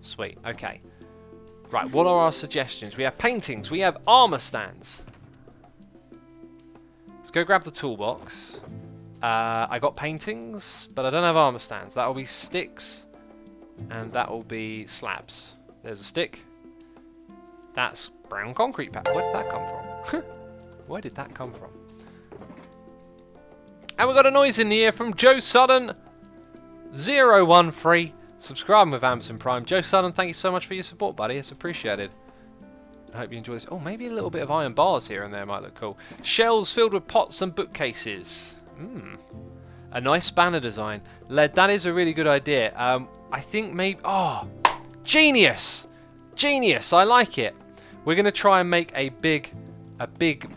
sweet. Okay. Right, what are our suggestions? We have paintings, we have armor stands. Let's go grab the toolbox. I got paintings, but I don't have armor stands. That will be sticks, and that will be slabs. There's a stick. That's brown concrete pad. Where did that come from? Where did that come from? And we got a noise in the ear from Joe Sudden 013, subscribing with Amazon Prime. Joe Sudden, thank you so much for your support, buddy. It's appreciated. I hope you enjoy this. Oh, maybe a little bit of iron bars here and there might look cool. Shelves filled with pots and bookcases. A nice banner design. Led, that is a really good idea. I think maybe... Oh, genius! Genius, I like it. We're going to try and make a big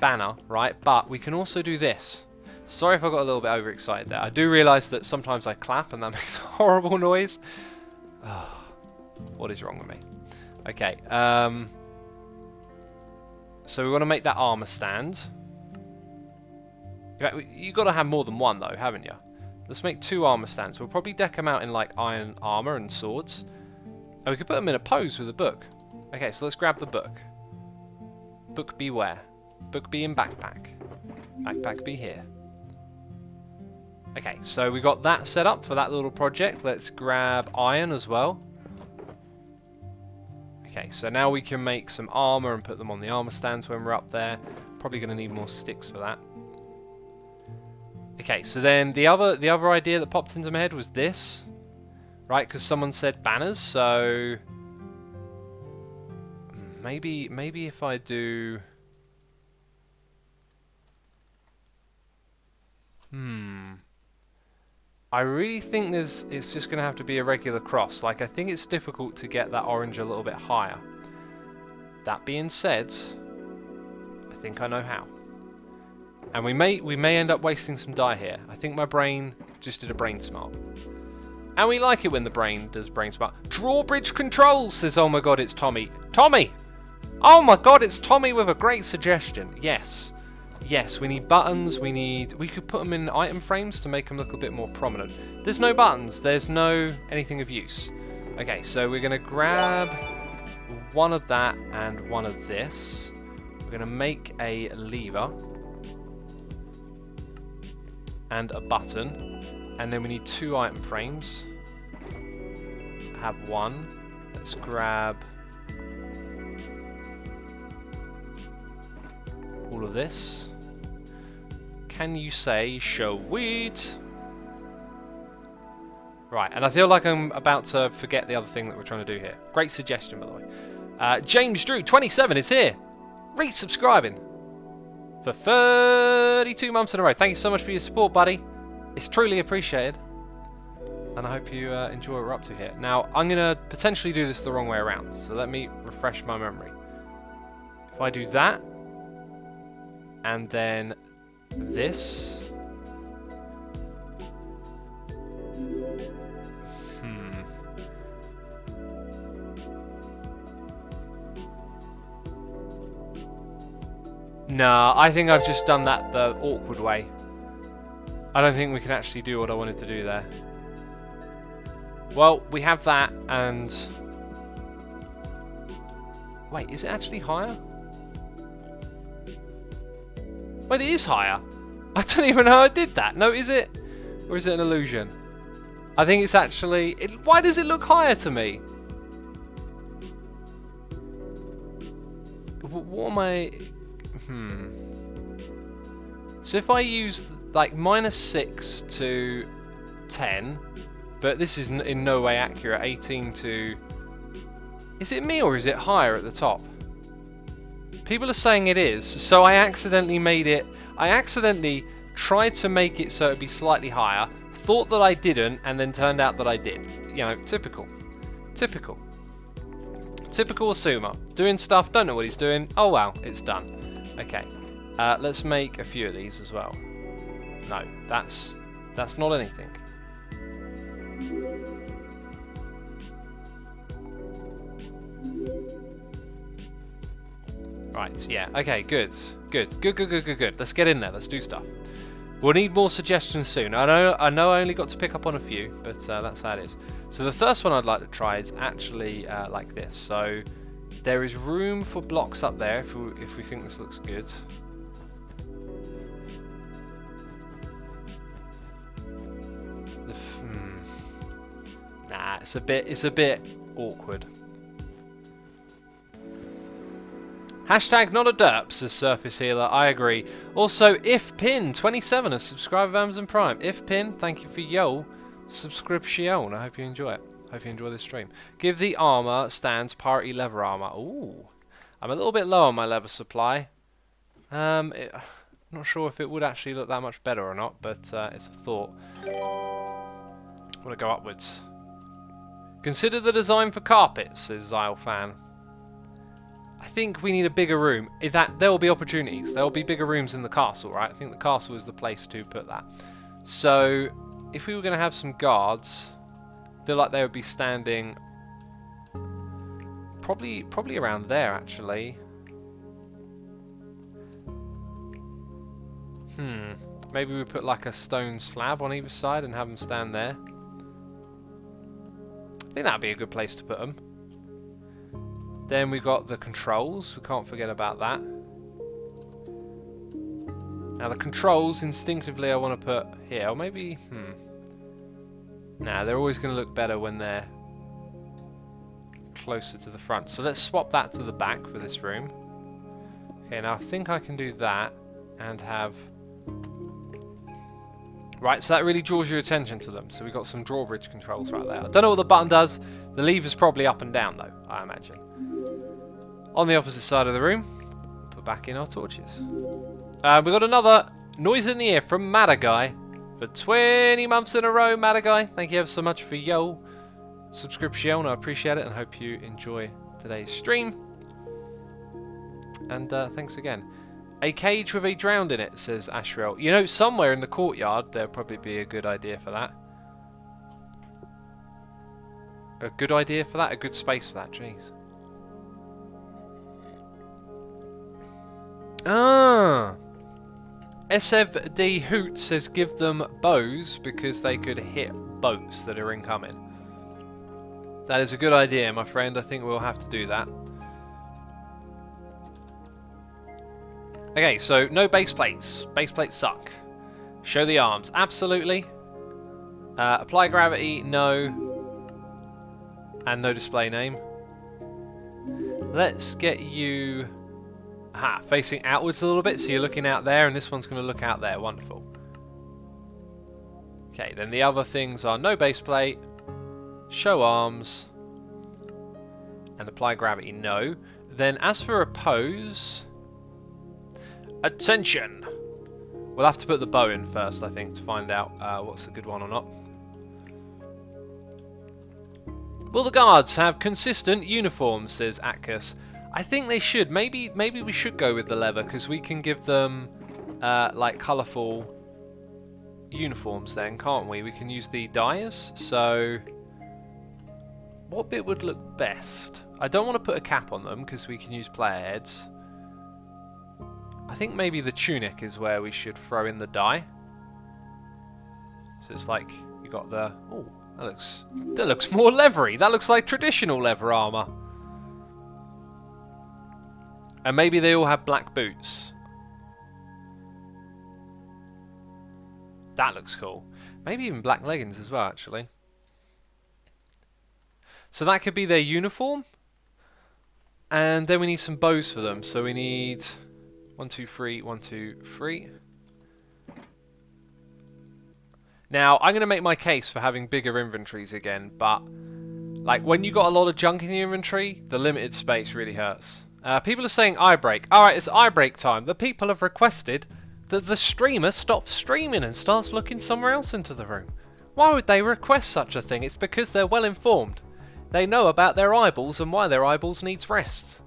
banner, right? But we can also do this. Sorry if I got a little bit overexcited there. I do realise that sometimes I clap and that makes a horrible noise. Oh, what is wrong with me? Okay, so we want to make that armour stand. You've got to have more than one though, haven't you? Let's make 2 armour stands. We'll probably deck them out in like iron armour and swords. Oh, we could put them in a pose with a book. Okay, so let's grab the book. Book be where? Book be in backpack. Backpack be here. Okay, so we got that set up for that little project. Let's grab iron as well. Okay, so now we can make some armour and put them on the armour stands when we're up there. Probably going to need more sticks for that. Okay, so then the other idea that popped into my head was this, right? Because someone said banners, so maybe if I do, I really think it's just going to have to be a regular cross. Like, I think it's difficult to get that orange a little bit higher. That being said, I think I know how. And we may end up wasting some dye here. I think my brain just did a brain smart. And we like it when the brain does brain smart. Drawbridge controls, says, oh my god, it's Tommy. Tommy! Oh my god, it's Tommy with a great suggestion. Yes. Yes, we need buttons, we could put them in item frames to make them look a bit more prominent. There's no buttons, there's no anything of use. Okay, so we're going to grab one of that and one of this. We're going to make a lever and a button, and then we need 2 item frames. I have one. Let's grab all of this. Can you say show wheat? Right, and I feel like I'm about to forget the other thing that we're trying to do here. Great suggestion, by the way. James Drew 27 is here. Resubscribing for 32 months in a row. Thank you so much for your support, buddy. It's truly appreciated. And I hope you enjoy what we're up to here. Now, I'm going to potentially do this the wrong way around. So let me refresh my memory. If I do that, and then this. Nah, I think I've just done that the awkward way. I don't think we can actually do what I wanted to do there. Well, we have that, and... Wait, is it actually higher? Wait, it is higher. I don't even know how I did that. No, is it? Or is it an illusion? I think it's actually... Why does it look higher to me? What am I... So if I use like -6 to 10, but this is in no way accurate, 18 to... Is it me or is it higher at the top? People are saying it is, so I accidentally made it... I accidentally tried to make it so it'd be slightly higher, thought that I didn't, and then turned out that I did. You know, typical. Typical. Typical assumer. Doing stuff, don't know what he's doing. Oh well, it's done. Okay. Let's make a few of these as well. No, that's not anything. Right, yeah, okay, good. Let's get in there, let's do stuff. We'll need more suggestions soon. I know I only got to pick up on a few, but that's how it is. So the first one I'd like to try is actually like this. So there is room for blocks up there if we think this looks good. Nah, it's a bit awkward. Hashtag not a derp, says Surface Healer. I agree. Also, IfPin27 has subscribed with Amazon Prime. IfPin, thank you for your subscription. I hope you enjoy it. Hope you enjoy this stream. Give the armor stands priority leather armor. Ooh, I'm a little bit low on my leather supply. Not sure if it would actually look that much better or not, but it's a thought. I want to go upwards. Consider the design for carpets, says Zyle Fan. I think we need a bigger room. There will be opportunities. There will be bigger rooms in the castle, right? I think the castle is the place to put that. So, if we were going to have some guards, I feel like they would be standing probably around there, actually. Maybe we put like a stone slab on either side and have them stand there. I think that'd be a good place to put them. Then we've got the controls. We can't forget about that. Now the controls, instinctively, I want to put here. Or maybe, Nah, they're always going to look better when they're closer to the front. So let's swap that to the back for this room. Okay, now I think I can do that and have... Right, so that really draws your attention to them. So we've got some drawbridge controls right there. I don't know what the button does. The lever's probably up and down, though, I imagine. On the opposite side of the room, put back in our torches. We've got another noise in the ear from Madagai for 20 months in a row, Madagai. Thank you ever so much for your subscription. I appreciate it and hope you enjoy today's stream. And thanks again. A cage with a drowned in it, says Ashriel. You know, somewhere in the courtyard, there'll probably be a good idea for that. A good idea for that? A good space for that, jeez. Ah! SFD Hoot says give them bows because they could hit boats that are incoming. That is a good idea, my friend. I think we'll have to do that. Okay, so no base plates. Base plates suck. Show the arms. Absolutely. Apply gravity. No. And no display name. Let's get you... Aha, facing outwards a little bit, so you're looking out there, and this one's going to look out there. Wonderful. Okay, then the other things are no base plate, show arms, and apply gravity. No. Then as for a pose... Attention! We'll have to put the bow in first, I think, to find out what's a good one or not. Will the guards have consistent uniforms, says Atkus. I think they should. Maybe we should go with the leather, because we can give them like colourful uniforms then, can't we? We can use the dyes. So what bit would look best? I don't want to put a cap on them, because we can use player heads. I think maybe the tunic is where we should throw in the dye. So it's like you got the... Oh, that looks more leathery. That looks like traditional leather armour. And maybe they all have black boots. That looks cool. Maybe even black leggings as well, actually. So that could be their uniform. And then we need some bows for them. So we need 1, 2, 3, 1, 2, 3. Now, I'm going to make my case for having bigger inventories again. But, like, when you got a lot of junk in your inventory, the limited space really hurts. People are saying eye break. Alright, it's eye break time. The people have requested that the streamer stops streaming and starts looking somewhere else into the room. Why would they request such a thing? It's because they're well informed. They know about their eyeballs and why their eyeballs needs rest.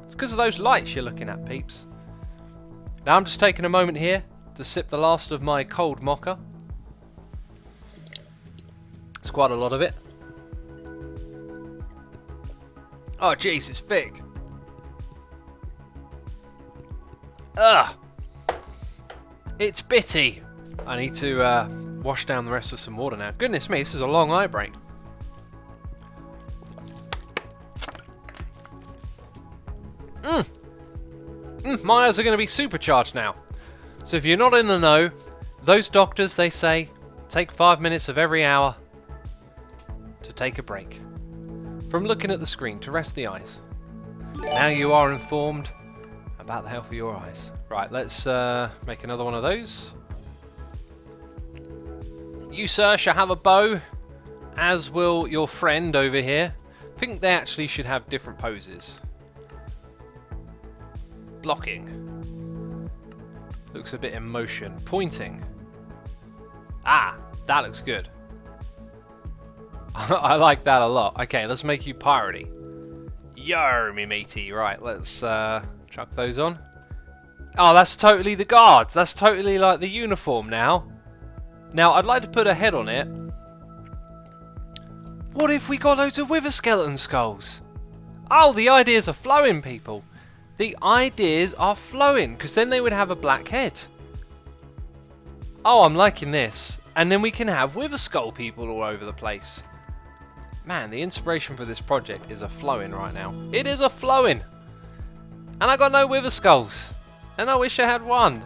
It's because of those lights you're looking at, peeps. Now I'm just taking a moment here to sip the last of my cold mocha. It's quite a lot of it. Oh jeez, it's thick. Ugh! It's bitty. I need to wash down the rest with some water now. Goodness me, this is a long eye break. My eyes are going to be supercharged now. So if you're not in the know, those doctors, they say, take 5 minutes of every hour to take a break from looking at the screen to rest the eyes. Now you are informed about the health of your eyes. Right, let's make another one of those. You, sir, shall have a bow, as will your friend over here. I think they actually should have different poses. Blocking. Looks a bit in motion. Pointing. Ah, that looks good. I like that a lot. Okay, let's make you piratey. Yo, me matey. Right, let's chuck those on. Oh, that's totally the guards. That's totally like the uniform now. Now, I'd like to put a head on it. What if we got loads of wither skeleton skulls? Oh, the ideas are flowing, people. The ideas are flowing, because then they would have a black head. Oh, I'm liking this. And then we can have wither skull people all over the place. Man, the inspiration for this project is a-flowing right now. It is a-flowing. And I got no wither skulls. And I wish I had one.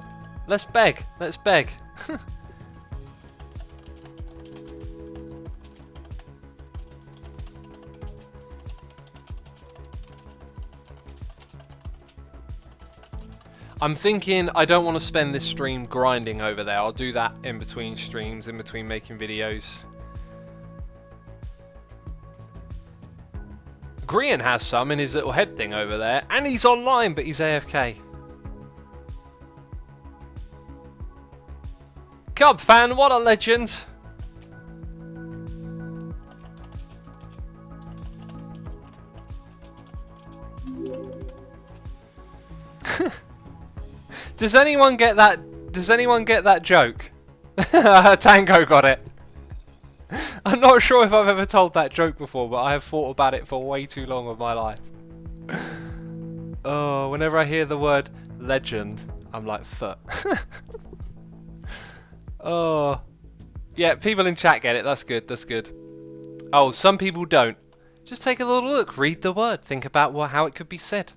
Let's beg. Let's beg. I'm thinking I don't want to spend this stream grinding over there. I'll do that in between streams, in between making videos. Grian has some in his little head thing over there, and he's online, but he's AFK. Cub fan, what a legend! Does anyone get that? Does anyone get that joke? Tango got it. I'm not sure if I've ever told that joke before, but I have thought about it for way too long of my life. Oh, whenever I hear the word legend, I'm like, foot. Oh. Yeah, people in chat get it. That's good. That's good. Oh, some people don't. Just take a little look. Read the word. Think about how it could be said.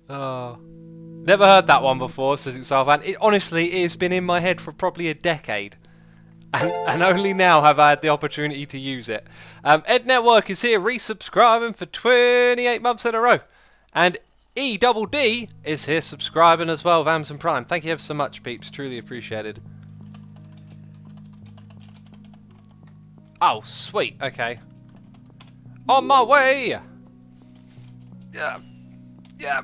Oh. Never heard that one before, says Xarvan. It honestly, it's been in my head for probably a decade. And only now have I had the opportunity to use it. Ed Network is here resubscribing for 28 months in a row. And EDD is here subscribing as well with Amazon Prime. Thank you ever so much, peeps. Truly appreciated. Oh, sweet. Okay. On my way! Yeah. Yeah.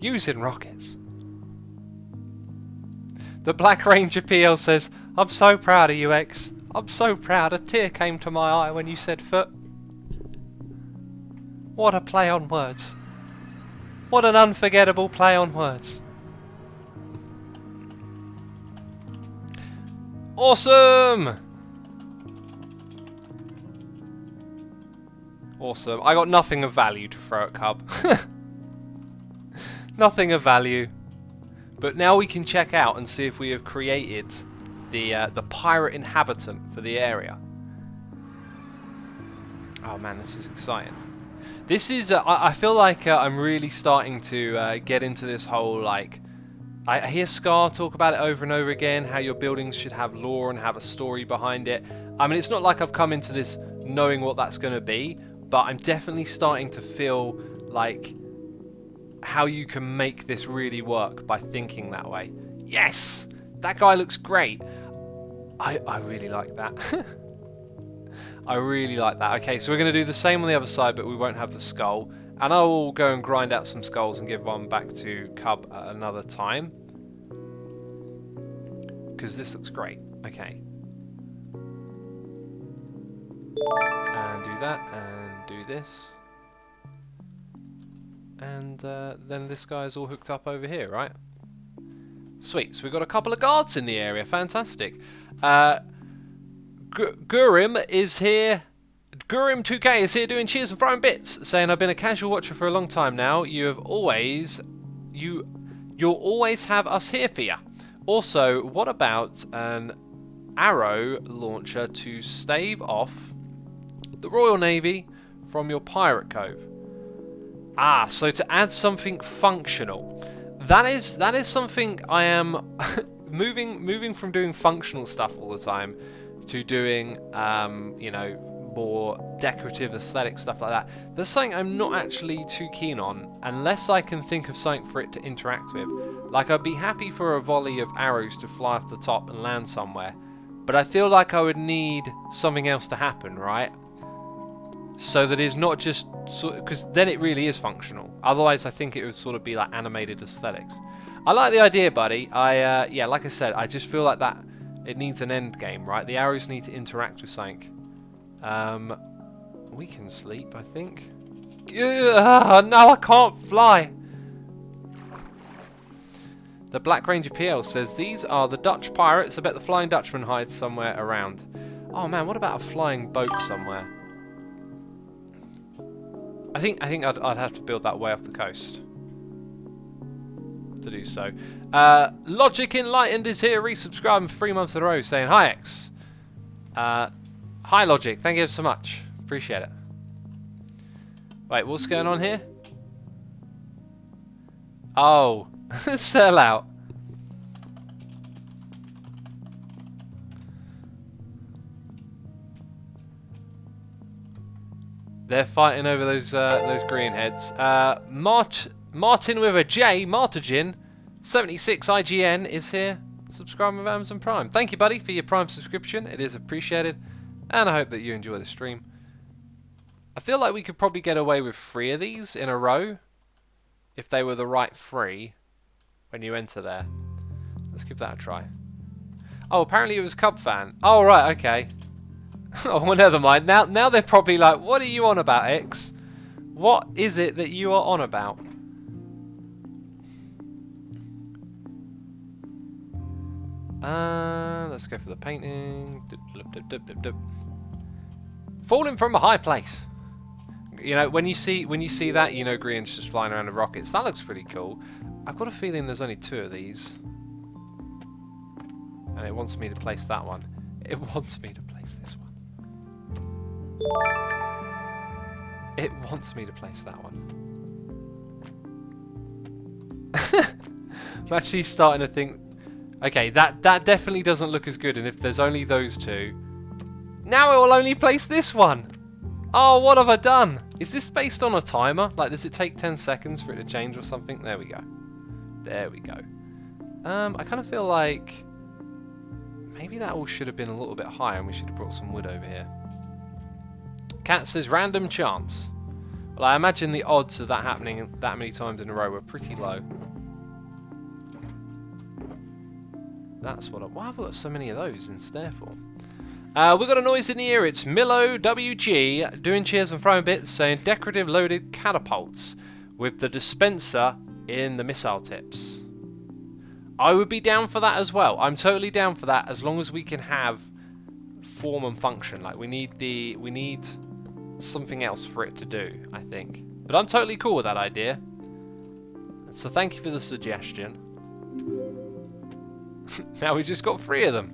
Using rockets. The Black Ranger PL says, I'm so proud of you, X. I'm so proud. A tear came to my eye when you said foot. What a play on words. What an unforgettable play on words. Awesome! Awesome. I got nothing of value to throw at Cub. Nothing of value. But now we can check out and see if we have created the pirate inhabitant for the area. Oh man, this is exciting. This is, I feel like I'm really starting to get into this whole, like, I hear Scar talk about it over and over again, how your buildings should have lore and have a story behind it. I mean, it's not like I've come into this knowing what that's going to be, but I'm definitely starting to feel like how you can make this really work by thinking that way. Yes! That guy looks great. I really like that. I really like that. Okay, so we're going to do the same on the other side, but we won't have the skull. And I will go and grind out some skulls and give one back to Cub at another time. Because this looks great. Okay. And do that, and do this. And then this guy's all hooked up over here, right? Sweet, so we've got a couple of guards in the area, fantastic. Gurim is here. Gurim2K is here doing cheers and throwing bits, saying I've been a casual watcher for a long time now. You'll always have us here for you. Also, what about an arrow launcher to stave off the Royal Navy from your pirate cove? Ah, so to add something functional. That is something I am moving from doing functional stuff all the time to doing you know, more decorative aesthetic stuff like that. There's something I'm not actually too keen on unless I can think of something for it to interact with. Like, I'd be happy for a volley of arrows to fly off the top and land somewhere, but I feel like I would need something else to happen, right? So that it's not just because then it really is functional. Otherwise, I think it would sort of be like animated aesthetics. I like the idea, buddy. Yeah, like I said, I just feel like that it needs an end game, right? The arrows need to interact with something. We can sleep, I think. No, I can't fly. The Black Ranger PL says these are the Dutch pirates. I bet the Flying Dutchman hides somewhere around. Oh man, what about a flying boat somewhere? I think I'd have to build that way off the coast to do so. Logic Enlightened is here, resubscribing for 3 months in a row, saying hi X. Hi Logic, thank you so much. Appreciate it. Wait, what's going on here? Oh, sell out. They're fighting over those greenheads. Martin with a J, Martigin, 76 IGN is here, subscribing with Amazon Prime. Thank you, buddy, for your Prime subscription. It is appreciated, and I hope that you enjoy the stream. I feel like we could probably get away with 3 of these in a row if they were the right 3 when you enter there. Let's give that a try. Oh, apparently it was Cub fan. Oh, right, okay. Oh, well, never mind. Now they're probably like, what are you on about, X? What is it that you are on about? Let's go for the painting. Falling from a high place. You know, when you see that, you know Green's just flying around the rockets. That looks pretty cool. I've got a feeling there's only 2 of these. And it wants me to place that one. It wants me to place this one. It wants me to place that one. I'm actually starting to think, okay, that definitely doesn't look as good, and if there's only those 2, now it will only place this one. Oh, what have I done? Is this based on a timer? Like, does it take 10 seconds for it to change or something? There we go. There we go. I kind of feel like maybe that all should have been a little bit higher, and we should have brought some wood over here. Cat says random chance. Well, I imagine the odds of that happening that many times in a row were pretty low. That's what why have I got so many of those in Stair for? We've got a noise in the ear. It's Milo WG doing cheers and throwing bits, saying decorative loaded catapults with the dispenser in the missile tips. I would be down for that as well. I'm totally down for that as long as we can have form and function. Like, we need something else for it to do, I think. But I'm totally cool with that idea. So thank you for the suggestion. Now we just got 3 of them.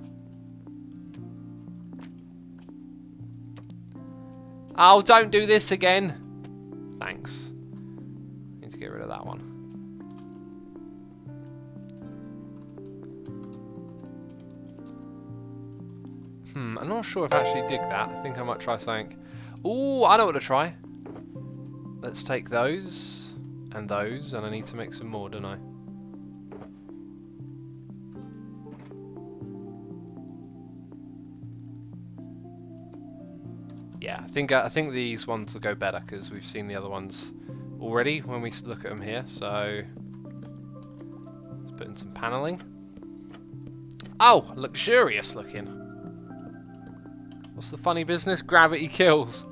Oh, don't do this again. Thanks. Need to get rid of that one. I'm not sure if I actually dig that. I think I might try something. Ooh, I know what to try. Let's take those, and I need to make some more, don't I? Yeah, I think these ones will go better because we've seen the other ones already when we look at them here. So let's put in some paneling. Oh, luxurious looking. What's the funny business? Gravity kills.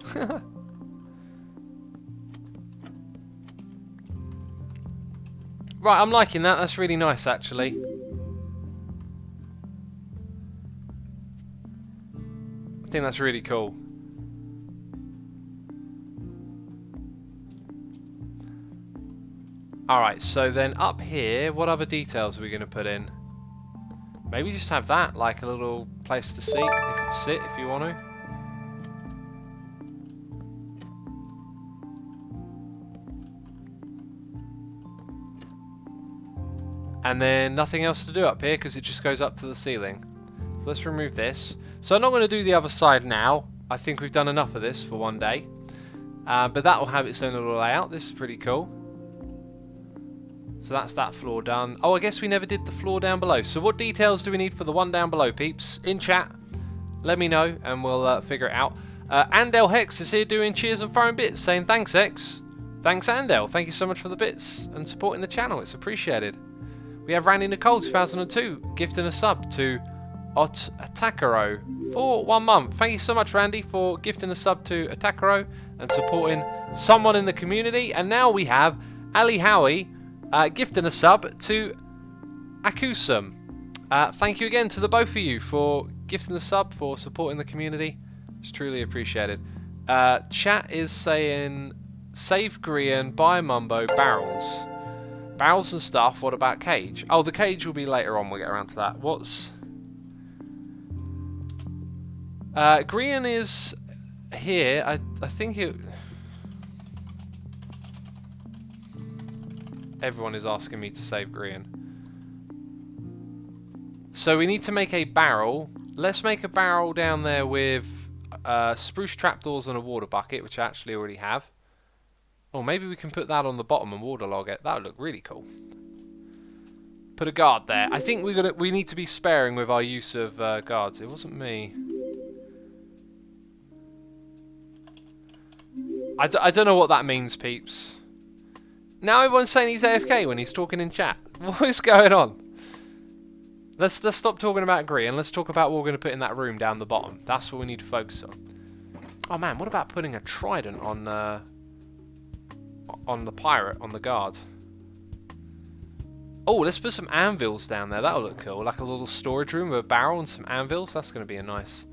Right, I'm liking that. That's really nice, actually. I think that's really cool. Alright, so then up here, what other details are we going to put in? Maybe just have that, like a little place to sit if you want to. And then nothing else to do up here because it just goes up to the ceiling. So let's remove this. So I'm not going to do the other side now. I think we've done enough of this for one day. But that will have its own little layout. This is pretty cool. So that's that floor done. Oh, I guess we never did the floor down below. So what details do we need for the one down below, peeps? In chat, let me know and we'll figure it out. Andel Hex is here doing cheers and throwing bits, saying thanks, Hex. Thanks, Andel. Thank you so much for the bits and supporting the channel. It's appreciated. We have Randy Nicole 2002 gifting a sub to Otakaro for 1 month. Thank you so much, Randy, for gifting a sub to Otakaro and supporting someone in the community. And now we have Ali Howie gifting a sub to Akusum. Thank you again to the both of you for gifting the sub, for supporting the community. It's truly appreciated. Chat is saying save Grian, buy Mumbo, barrels. Barrels and stuff. What about cage? Oh, the cage will be later on. We'll get around to that. What's... Grian is here. I think it... Everyone is asking me to save Grian. So we need to make a barrel. Let's make a barrel down there with spruce trapdoors and a water bucket, which I actually already have. Or maybe we can put that on the bottom and waterlog it. That would look really cool. Put a guard there. I think we need to be sparing with our use of guards. It wasn't me. I don't know what that means, peeps. Now everyone's saying he's AFK when he's talking in chat. What is going on? Let's stop talking about Green and let's talk about what we're going to put in that room down the bottom. That's what we need to focus on. Oh man, what about putting a trident on the pirate, on the guard? Oh, let's put some anvils down there. That'll look cool. Like a little storage room with a barrel and some anvils. That's going to be a nice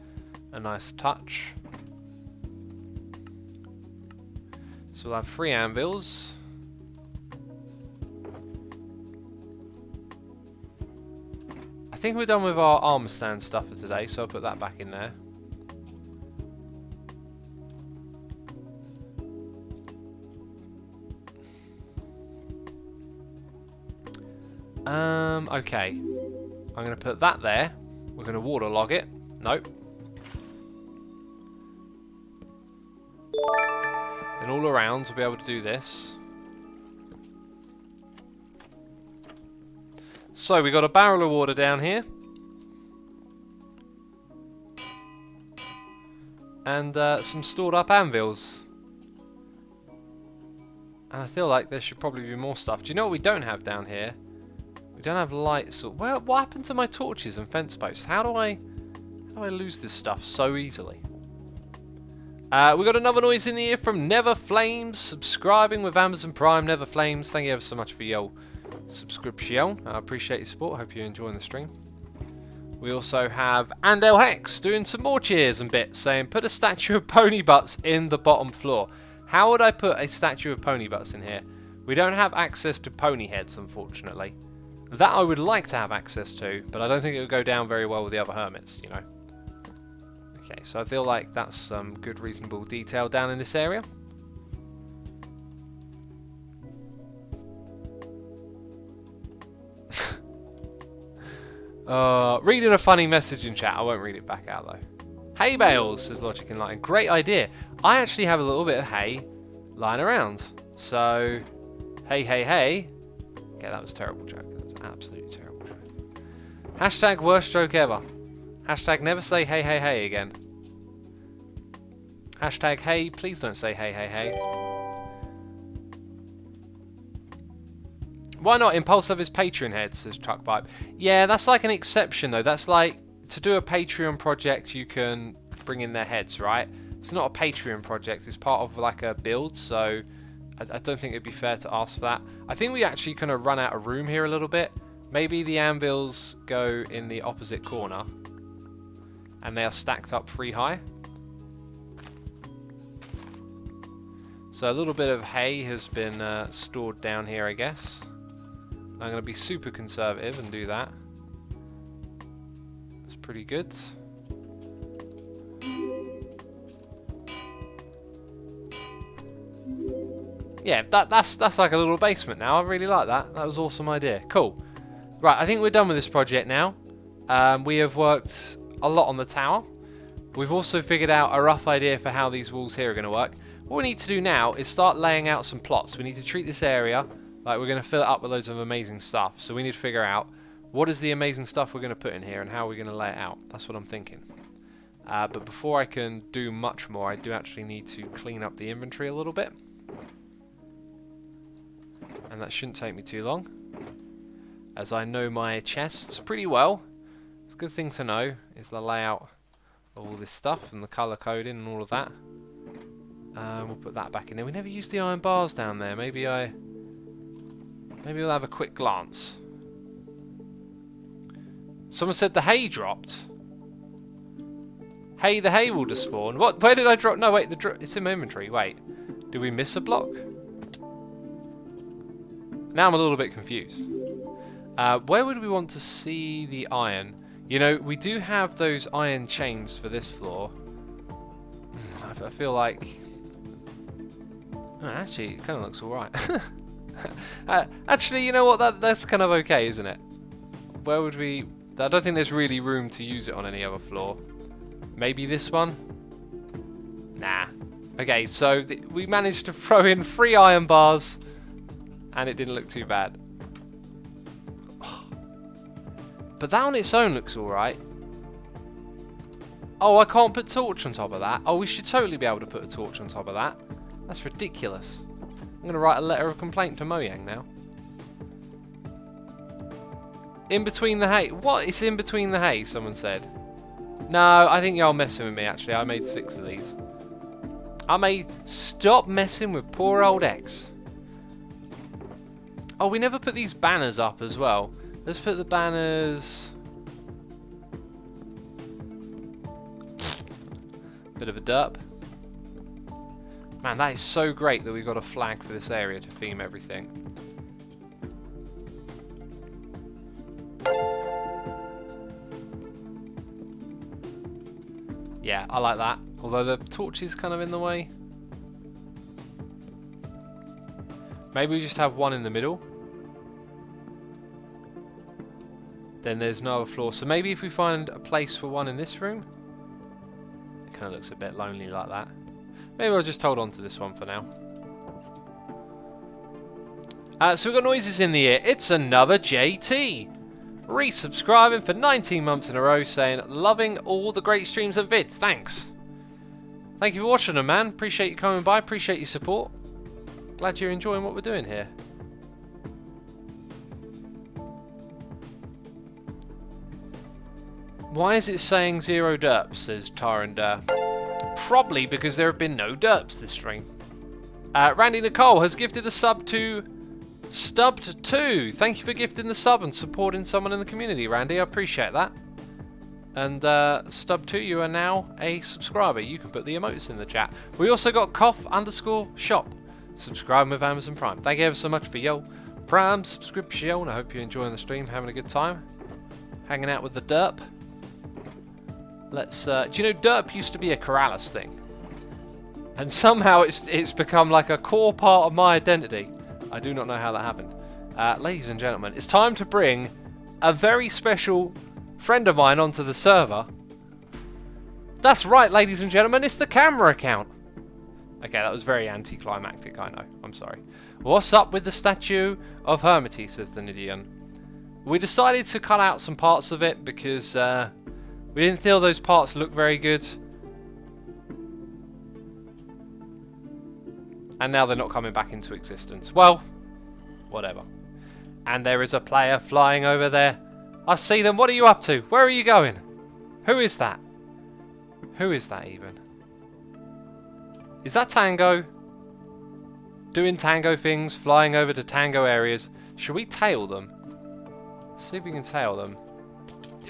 touch. So we'll have 3 anvils. I think we're done with our armor stand stuff for today, so I'll put that back in there. Okay. I'm going to put that there. We're going to waterlog it. Nope. And all around, we'll be able to do this. So, we got a barrel of water down here. And some stored up anvils. And I feel like there should probably be more stuff. Do you know what we don't have down here? We don't have lights. Well, what happened to my torches and fence posts? How do I lose this stuff so easily? We got another noise in the ear from Never Flames, subscribing with Amazon Prime. Never Flames, thank you ever so much for your subscription. I appreciate your support. Hope you're enjoying the stream. We also have Andel Hex doing some more cheers and bits, saying put a statue of pony butts in the bottom floor. How would I put a statue of pony butts in here? We don't have access to pony heads, unfortunately. That I would like to have access to, but I don't think it would go down very well with the other hermits, you know. Okay, so I feel like that's some good, reasonable detail down in this area. Reading a funny message in chat. I won't read it back out though. Hay bales, says Logic Enlightened. Great idea. I actually have a little bit of hay lying around. So, hey, hey, hey. Okay, that was a terrible joke. That was an absolutely terrible joke. Hashtag worst joke ever. Hashtag never say hey, hey, hey again. Hashtag hey, please don't say hey, hey, hey. Why not? Impulse of his Patreon head, says Truckpipe. Yeah, that's like an exception though. That's like, to do a Patreon project, you can bring in their heads, right? It's not a Patreon project. It's part of like a build, so I don't think it'd be fair to ask for that. I think we actually kind of run out of room here a little bit. Maybe the anvils go in the opposite corner, and they are stacked up 3 high. So a little bit of hay has been stored down here, I guess. I'm going to be super conservative and do that. That's pretty good. Yeah, that's like a little basement now. I really like that. That was an awesome idea. Cool. Right, I think we're done with this project now. We have worked a lot on the tower. We've also figured out a rough idea for how these walls here are going to work. What we need to do now is start laying out some plots. We need to treat this area like we're going to fill it up with loads of amazing stuff. So we need to figure out what is the amazing stuff we're going to put in here and how we're going to lay it out. That's what I'm thinking. But before I can do much more, I do actually need to clean up the inventory a little bit. And that shouldn't take me too long, as I know my chests pretty well. It's a good thing to know, is the layout of all this stuff and the colour coding and all of that. We'll put that back in there. We never used the iron bars down there. Maybe we'll have a quick glance. Someone said the hay dropped. Hey, the hay will despawn. What? Where did I drop? No, wait. It's in my inventory. Wait. Did we miss a block? Now I'm a little bit confused. Where would we want to see the iron? You know, we do have those iron chains for this floor. I feel like... Oh, actually, it kind of looks alright. Actually, you know what? That's kind of okay, isn't it? Where would we... I don't think there's really room to use it on any other floor. Maybe this one? Nah. Okay, so we managed to throw in 3 iron bars, and it didn't look too bad. But that on its own looks alright. Oh, I can't put torch on top of that. Oh, we should totally be able to put a torch on top of that. That's ridiculous. I'm going to write a letter of complaint to Mojang now. In between the hay. What? It's in between the hay, someone said. No, I think y'all messing with me, actually. I made 6 of these. I may stop messing with poor old X. Oh, we never put these banners up as well. Let's put the banners... Bit of a derp. Man, that is so great that we've got a flag for this area to theme everything. Yeah, I like that. Although the torch is kind of in the way. Maybe we just have one in the middle. Then there's no other floor. So maybe if we find a place for one in this room. It kind of looks a bit lonely like that. Maybe I'll just hold on to this one for now. So we've got noises in the ear. It's another JT. Resubscribing for 19 months in a row, saying, loving all the great streams and vids. Thanks. Thank you for watching them, man. Appreciate you coming by. Appreciate your support. Glad you're enjoying what we're doing here. Why is it saying 0 derps, says Tarandar. Probably because there have been no derps this stream. Randy Nicole has gifted a sub to Stubbed2. Thank you for gifting the sub and supporting someone in the community, Randy. I appreciate that. And Stubbed2, you are now a subscriber. You can put the emotes in the chat. We also got Cough_shop. Subscribing with Amazon Prime. Thank you ever so much for your Prime subscription. I hope you're enjoying the stream, having a good time. Hanging out with the derp. Let's, do you know derp used to be a Corrales thing? And somehow it's become like a core part of my identity. I do not know how that happened. Ladies and gentlemen, it's time to bring a very special friend of mine onto the server. That's right, ladies and gentlemen, it's the camera account. Okay, that was very anticlimactic, I know. I'm sorry. What's up with the statue of Hermity, says the Nidian. We decided to cut out some parts of it because we didn't feel those parts looked very good. And now they're not coming back into existence. Well, whatever. And there is a player flying over there. I see them. What are you up to? Where are you going? Who is that? Who is that even? Is that Tango? Doing Tango things, flying over to Tango areas. Should we tail them? Let's see if we can tail them.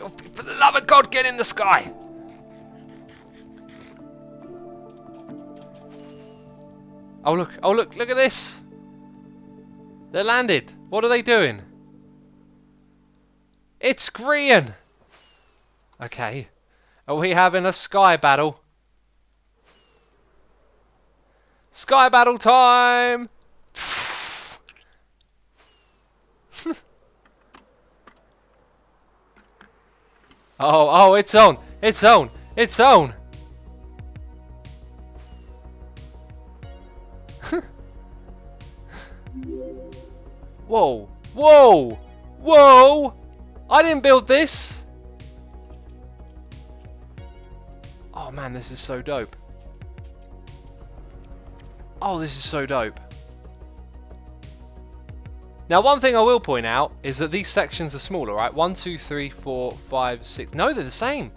Oh, for the love of God, get in the sky! Oh look at this! They're landed. What are they doing? It's green! Okay. Are we having a sky battle? Sky battle time! Oh, it's on! It's on! It's on! Whoa! Whoa! Whoa! I didn't build this! Oh man, this is so dope. Oh, this is so dope. Now, one thing I will point out is that these sections are smaller, right? 1, 2, 3, 4, 5, 6. No, they're the same.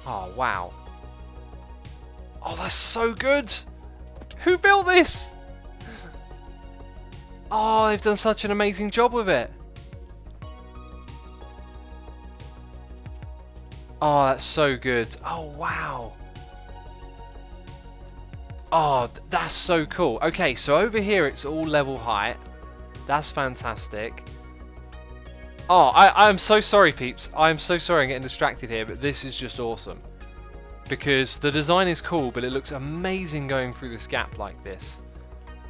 Oh, wow. Oh, that's so good. Who built this? Oh, they've done such an amazing job with it. Oh, that's so good. Oh, wow. Oh, that's so cool. Okay, so over here it's all level height. That's fantastic. Oh, I'm so sorry, peeps. I'm so sorry I'm getting distracted here, but this is just awesome. Because the design is cool, but it looks amazing going through this gap like this.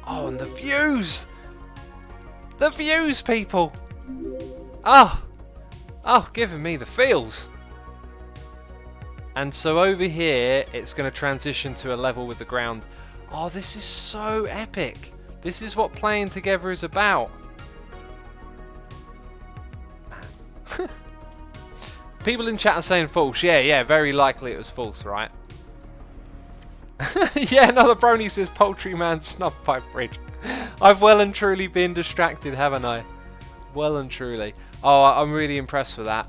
Oh, and the views! The views, people! Oh! Oh, giving me the feels! And so over here, it's going to transition to a level with the ground. Oh, this is so epic. This is what playing together is about. Man. People in chat are saying false. Yeah, very likely it was false, right? Yeah, another brony says Poultry Man snubbed by Bridge. I've well and truly been distracted, haven't I? Well and truly. Oh, I'm really impressed with that.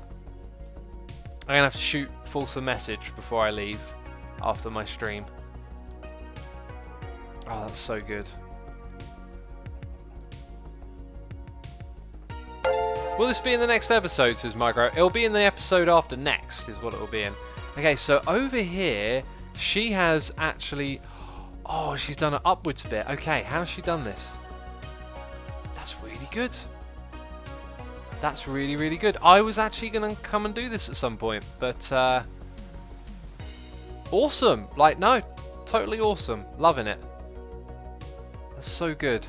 I'm going to have to shoot False a message before I leave after my stream. Oh, that's so good. Will this be in the next episode, says Micro? It'll be in the episode after next, is what it'll be in. Okay, so over here, she has actually... Oh, she's done an upwards bit. Okay, how's she done this? That's really good. That's really, really good. I was actually going to come and do this at some point, but awesome. Like, no, totally awesome. Loving it. That's so good.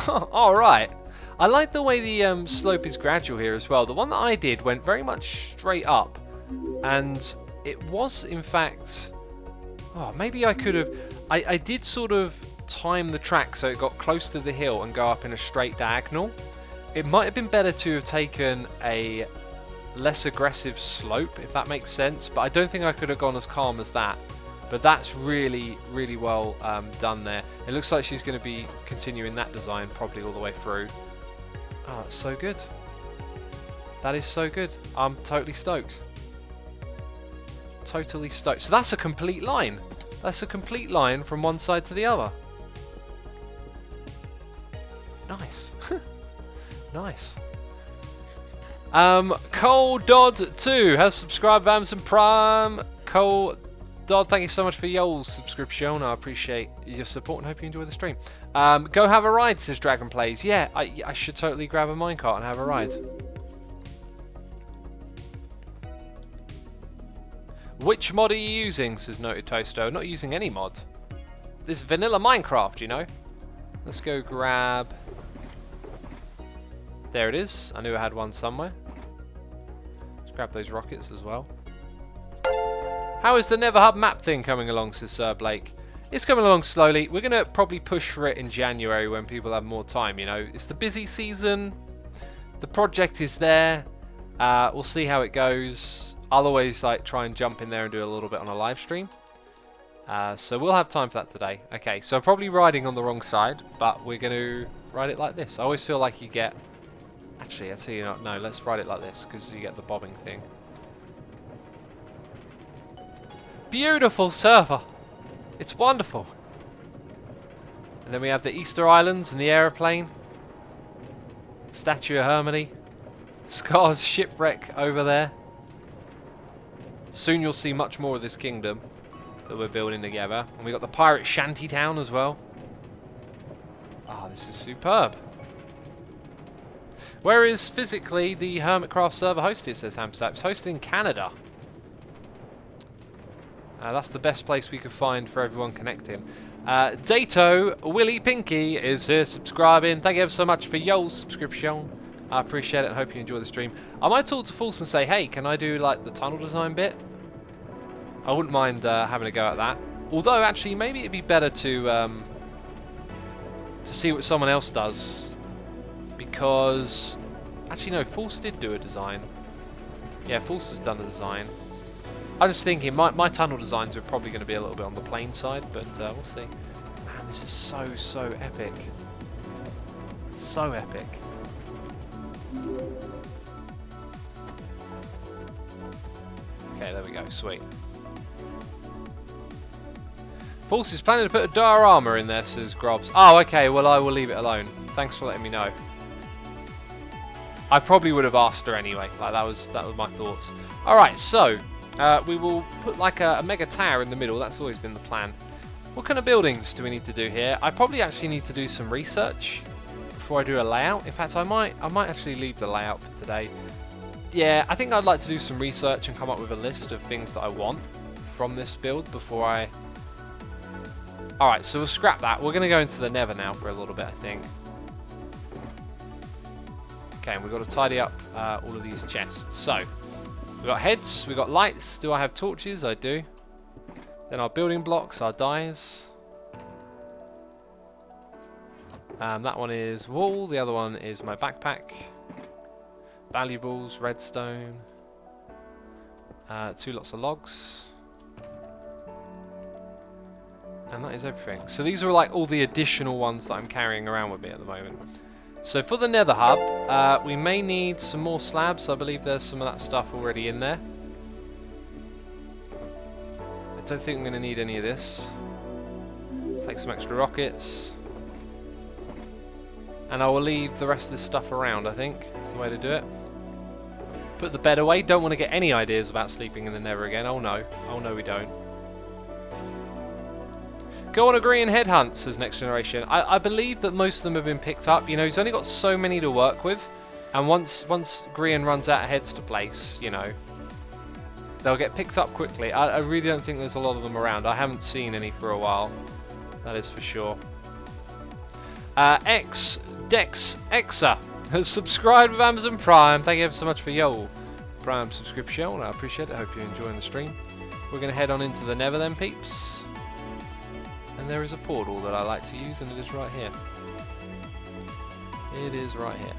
All right. I like the way the slope is gradual here as well. The one that I did went very much straight up, and it was, in fact... Oh, maybe I could have... I did sort of time the track so it got close to the hill and go up in a straight diagonal. It might have been better to have taken a less aggressive slope, if that makes sense, but I don't think I could have gone as calm as that. But that's really, really well done there. It looks like she's going to be continuing that design probably all the way through. Oh, that's so good. That is so good. I'm totally stoked. Totally stoked. So that's a complete line. That's a complete line from one side to the other. Nice. Nice. Cole Dodd 2 has subscribed with Amazon Prime. Cole Dodd, thank you so much for your subscription. I appreciate your support and hope you enjoy the stream. Go have a ride, says Dragon Plays. Yeah, I should totally grab a minecart and have a ride. Which mod are you using, says Noted Toaster? Not using any mod. This vanilla Minecraft, you know. Let's go grab... There it is. I knew I had one somewhere. Let's grab those rockets as well. How is the Never Hub map thing coming along, says Sir Blake? It's coming along slowly. We're going to probably push for it in January when people have more time, you know. It's the busy season. The project is there. We'll see how it goes. I'll always like try and jump in there and do a little bit on a live stream. So we'll have time for that today. Okay, so I'm probably riding on the wrong side, but we're going to ride it like this. I always feel like you get... Actually, I'll tell you not. No, let's ride it like this because you get the bobbing thing. beautiful server. It's wonderful. And then we have the Easter Islands and the aeroplane. Statue of Hermione. Scar's shipwreck over there. Soon you'll see much more of this kingdom that we're building together. And we got the pirate shanty town as well. Ah, this is superb. Where is physically the Hermitcraft server hosted? It says Hamster. It's hosted in Canada. That's the best place we could find for everyone connecting. Dato Willie Pinky is here subscribing. Thank you ever so much for your subscription. I appreciate it and hope you enjoy the stream. I might talk to False and say, hey, can I do like the tunnel design bit? I wouldn't mind having a go at that. Although actually maybe it'd be better to see what someone else does. Because actually no, False did do a design. Yeah, False has done a design. I'm just thinking, my tunnel designs are probably going to be a little bit on the plain side, but we'll see. Man, this is so epic. So epic. Okay, there we go, sweet. False is planning to put a diorama in there, says Grobs. Oh, okay, well I will leave it alone. Thanks for letting me know. I probably would have asked her anyway. Like that was my thoughts. All right, so we will put like a mega tower in the middle. That's always been the plan. What kind of buildings do we need to do here? I probably actually need to do some research before I do a layout. In fact, I might actually leave the layout for today. Yeah, I think I'd like to do some research and come up with a list of things that I want from this build before I... Alright, so we'll scrap that. We're going to go into the Nether now for a little bit, I think. Okay, and we've got to tidy up all of these chests. So, we've got heads, we've got lights. Do I have torches? I do. Then our building blocks, our dyes. That one is wool, the other one is my backpack. Valuables, redstone. 2 lots of logs. And that is everything. So these are like all the additional ones that I'm carrying around with me at the moment. So for the Nether hub, we may need some more slabs. I believe there's some of that stuff already in there. I don't think I'm going to need any of this. Let's take some extra rockets. And I will leave the rest of this stuff around, I think. That's the way to do it. Put the bed away. Don't want to get any ideas about sleeping in the Nether again. Oh no. Oh no, we don't. Go on agree and headhunt, says Next Generation. I believe that most of them have been picked up. You know, he's only got so many to work with. And once Grian runs out of heads to place, you know, they'll get picked up quickly. I really don't think there's a lot of them around. I haven't seen any for a while. That is for sure. Dexa has subscribed with Amazon Prime. Thank you ever so much for your Prime subscription. I appreciate it. I hope you're enjoying the stream. We're going to head on into the Nether then, peeps. And there is a portal that I like to use, and it is right here. It is right here.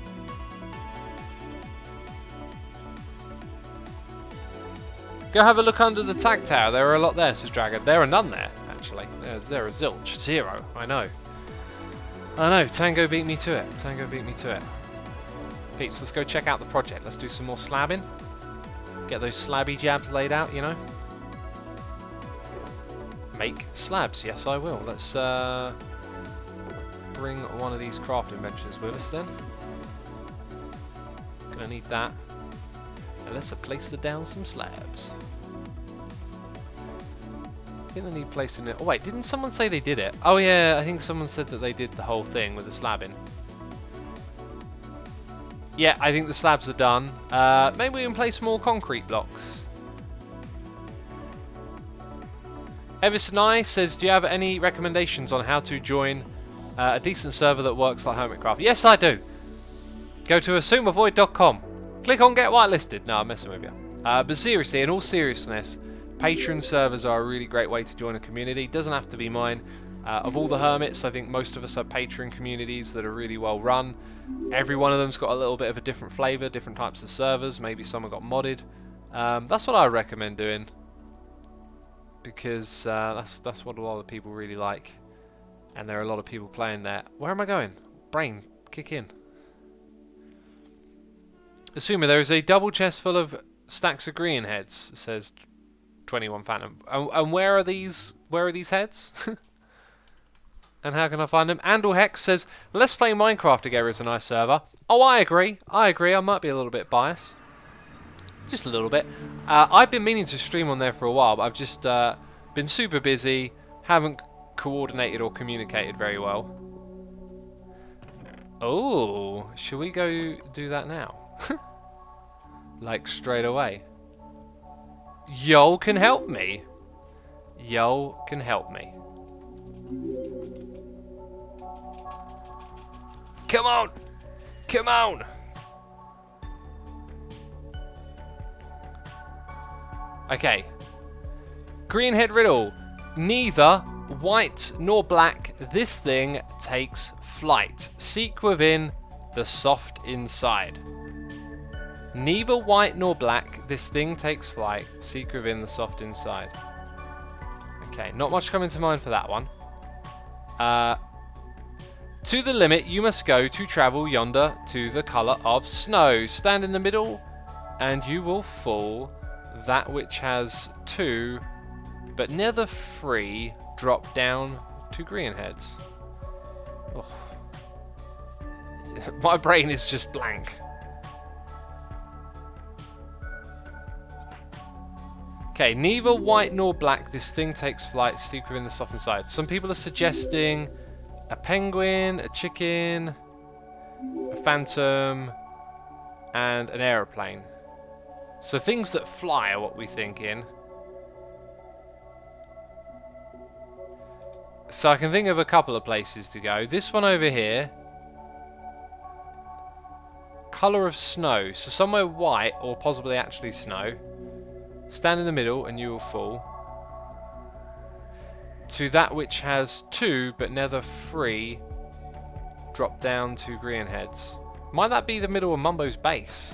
Go have a look under the tag tower. There are a lot there, says Dragon. There are none there, actually. There are zilch. 0. I know. I know. Tango beat me to it. Tango beat me to it. Peeps, let's go check out the project. Let's do some more slabbing. Get those slabby jabs laid out, you know. Make slabs. Yes, I will. Let's bring one of these crafting benches with us then. Gonna need that. And let's place down some slabs. I think they need placing it. Oh wait, didn't someone say they did it? Oh yeah, I think someone said that they did the whole thing with the slabbing. Yeah, I think the slabs are done. Maybe we can place more concrete blocks. Everson I says, do you have any recommendations on how to join a decent server that works like Hermitcraft? Yes, I do. Go to assumeavoid.com. Click on get whitelisted. No, I'm messing with you. But seriously, in all seriousness, Patreon servers are a really great way to join a community. Doesn't have to be mine. Of all the hermits, I think most of us have Patreon communities that are really well run. Every one of them's got a little bit of a different flavour, different types of servers. Maybe some have got modded. That's what I recommend doing. Because that's what a lot of people really like, and there are a lot of people playing there. Where am I going? Brain, kick in. Assuming there is a double chest full of stacks of green heads, says 21 Phantom. And where are these heads? And how can I find them? Andal Hex says, let's play Minecraft together is a nice server. Oh, I agree. I might be a little bit biased. Just a little bit. I've been meaning to stream on there for a while, but I've just been super busy, haven't coordinated or communicated very well. Oh, should we go do that now? Like straight away. Yo can help me. Yo can help me. Come on! Come on! Okay. Greenhead riddle. Neither white nor black, this thing takes flight. Seek within the soft inside. Neither white nor black, this thing takes flight. Seek within the soft inside. Okay, not much coming to mind for that one. To the limit you must go to travel yonder to the colour of snow. Stand in the middle and you will fall. That which has 2 but neither 3 drop down to green heads. Oh. My brain is just blank. Okay, neither white nor black, this thing takes flight, seek within the soft inside. Some people are suggesting a penguin, a chicken, a phantom, and an aeroplane. So things that fly are what we're thinking. So I can think of a couple of places to go. This one over here. Colour of snow. So somewhere white, or possibly actually snow. Stand in the middle and you will fall. To that which has 2 but neither 3 drop down to green heads. Might that be the middle of Mumbo's base?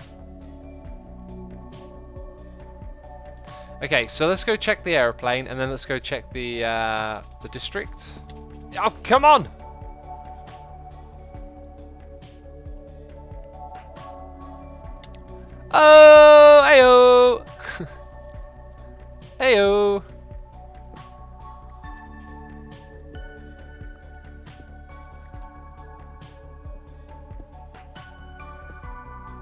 Okay, so let's go check the aeroplane and then let's go check the district. Oh, come on! Oh, heyo! Heyo!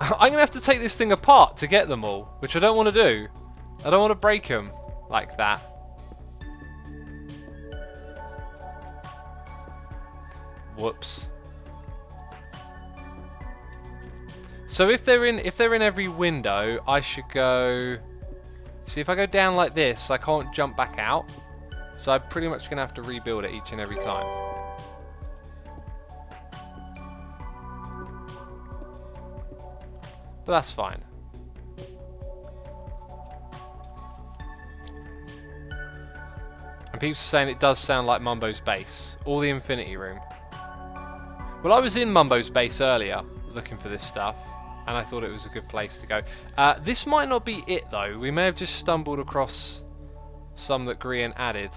I'm gonna have to take this thing apart to get them all, which I don't want to do. I don't want to break them like that. Whoops. So if they're in every window, I should go. See, if I go down like this, I can't jump back out. So I'm pretty much gonna have to rebuild it each and every time. But that's fine. And people are saying it does sound like Mumbo's base, or the Infinity Room. Well, I was in Mumbo's base earlier, looking for this stuff, and I thought it was a good place to go. This might not be it, though. We may have just stumbled across some that Grian added,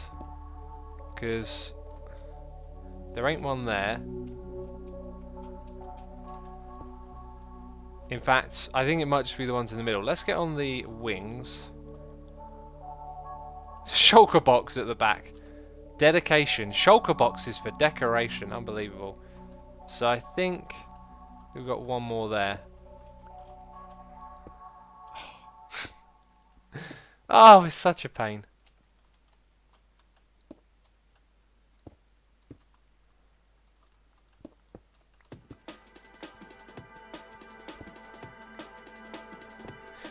because there ain't one there. In fact, I think it might just be the ones in the middle. Let's get on the wings. It's a shulker box at the back. Dedication. Shulker boxes for decoration. Unbelievable. So I think we've got one more there. Oh, it's such a pain.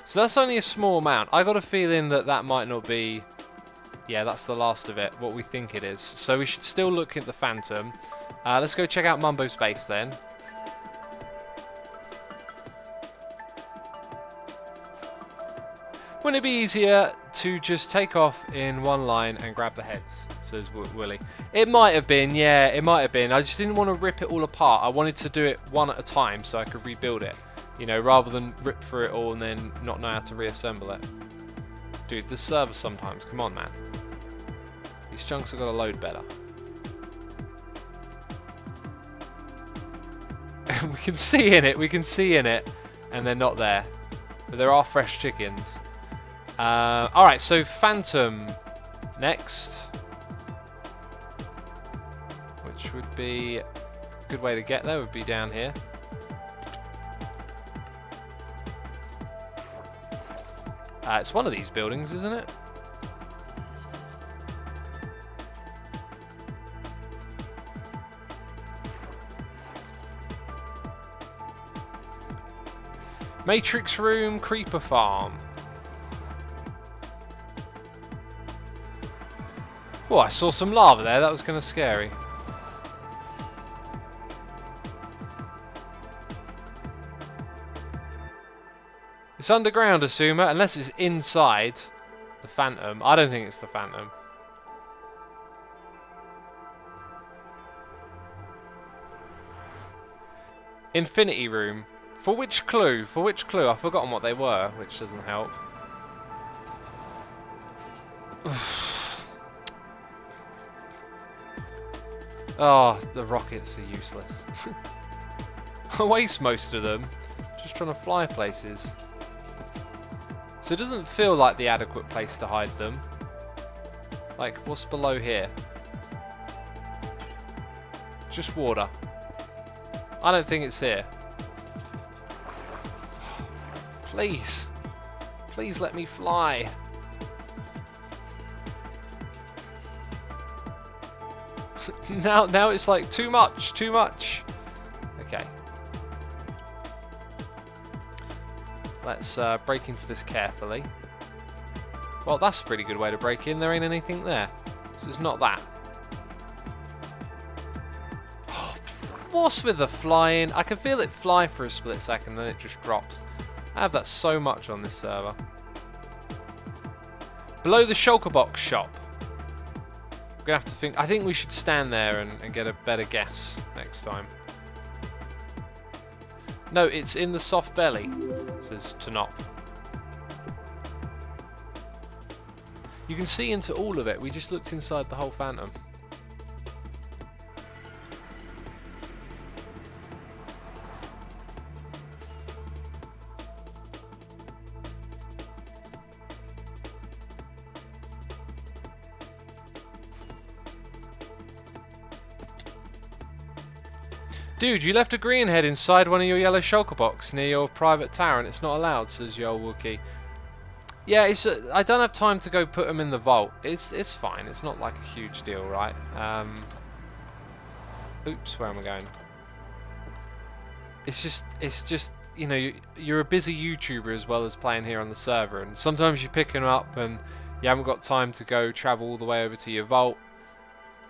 So that's only a small amount. I got a feeling that that might not be... Yeah, that's the last of it, what we think it is. So we should still look at the Phantom. Let's go check out Mumbo's base then. Wouldn't it be easier to just take off in one line and grab the heads, says Willie. It might have been, yeah, it might have been. I just didn't want to rip it all apart. I wanted to do it one at a time so I could rebuild it. You know, rather than rip through it all and then not know how to reassemble it. Dude, the server sometimes, come on, man. These chunks have got to load better. We can see in it, and they're not there. But there are fresh chickens. Alright, so Phantom next. Which would be a good way to get there, would be down here. It's one of these buildings, isn't it? Matrix Room, Creeper Farm. Oh, I saw some lava there. That was kind of scary. It's underground, Asuma, unless it's inside the Phantom. I don't think it's the Phantom. Infinity Room. For which clue? For which clue? I've forgotten what they were, which doesn't help. Oh, the rockets are useless. I waste most of them just trying to fly places. So it doesn't feel like the adequate place to hide them. Like, what's below here? Just water. I don't think it's here. Please. Please let me fly. Now it's like too much. Okay. Let's break into this carefully. Well, that's a pretty good way to break in. There ain't anything there. So it's not that. What's with the flying? I can feel it fly for a split second, then it just drops. I have that so much on this server. Below the shulker box shop. We're gonna have to think. I think we should stand there and get a better guess next time. No, it's in the soft belly. It says Tanop. You can see into all of it. We just looked inside the whole Phantom. Dude, you left a green head inside one of your yellow shulker box near your private tower and it's not allowed, says Yo Wookie. Yeah, it's I don't have time to go put them in the vault. It's fine. It's not like a huge deal, right? Oops, where am I going? It's just you know, you're a busy YouTuber as well as playing here on the server, and sometimes you pick them up and you haven't got time to go travel all the way over to your vault.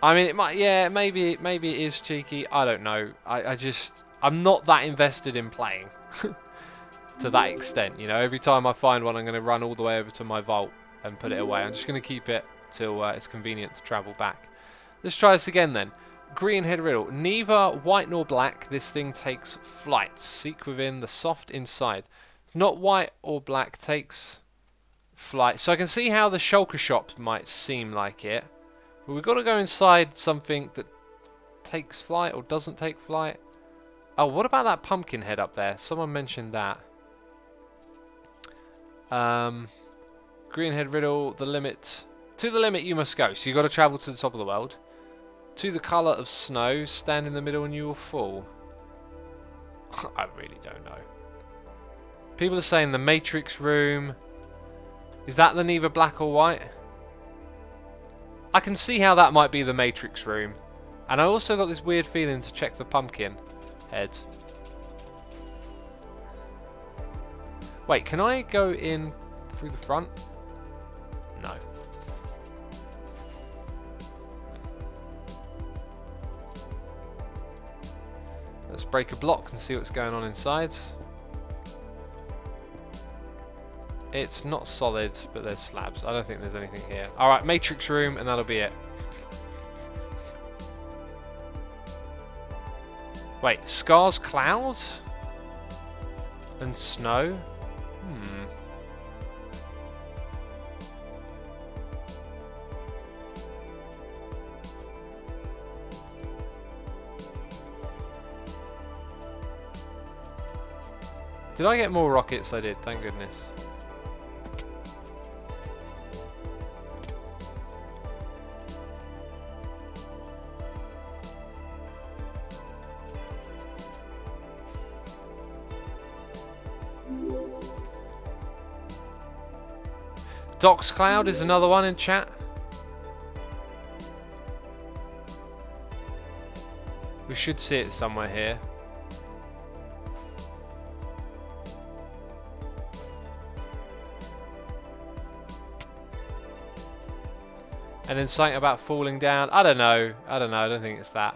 I mean, it might, yeah, maybe it is cheeky. I don't know. I'm not that invested in playing to that extent. You know, every time I find one, I'm going to run all the way over to my vault and put it away. I'm just going to keep it till it's convenient to travel back. Let's try this again then. Green head riddle. Neither white nor black. This thing takes flight. Seek within the soft inside. Not white or black. Takes flight. So I can see how the shulker shop might seem like it. But we've got to go inside something that takes flight or doesn't take flight. Oh, what about that pumpkin head up there? Someone mentioned that. Green head riddle, the limit. To the limit you must go. So you've got to travel to the top of the world. To the colour of snow, stand in the middle and you will fall. I really don't know. People are saying the Matrix Room. Is that the neither black or white? I can see how that might be the Matrix Room. And I also got this weird feeling to check the pumpkin head. Wait, can I go in through the front? No. Let's break a block and see what's going on inside. It's not solid, but there's slabs. I don't think there's anything here. Alright, Matrix Room, and that'll be it. Wait, Scars Cloud? And Snow? Did I get more rockets? I did, thank goodness. Doc's Cloud is another one in chat. We should see it somewhere here. And then something about falling down. I don't know. I don't think it's that.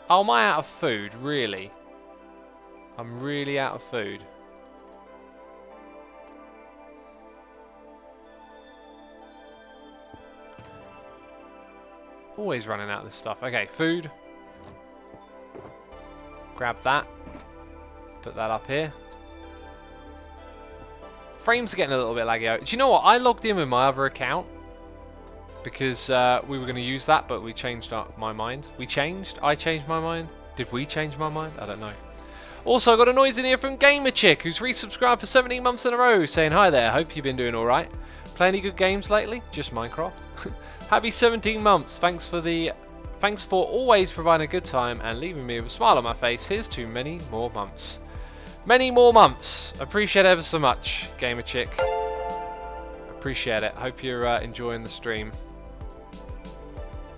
Oh, am I out of food? Really? I'm really out of food. Always running out of this stuff. Okay, food. Grab that. Put that up here. Frames are getting a little bit laggy. Do you know what? I logged in with my other account because we were going to use that, but we changed my mind. I changed my mind. Did we change my mind? I don't know. Also, I got a noise in here from GamerChick, who's resubscribed for 17 months in a row, saying hi there. Hope you've been doing all right. Play any good games lately? Just Minecraft. Happy 17 months. Thanks for always providing a good time and leaving me with a smile on my face. Here's to many more months. Many more months. Appreciate it ever so much, GamerChick. Appreciate it. Hope you're enjoying the stream.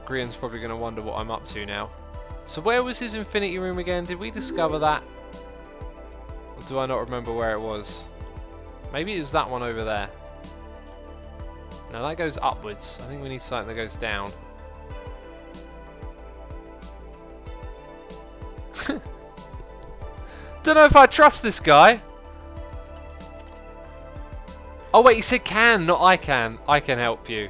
Grian's probably going to wonder what I'm up to now. So where was his infinity room again? Did we discover that? Or do I not remember where it was? Maybe it was that one over there. No, that goes upwards. I think we need something that goes down. Don't know if I trust this guy. Oh wait, he said can, not I can. I can help you.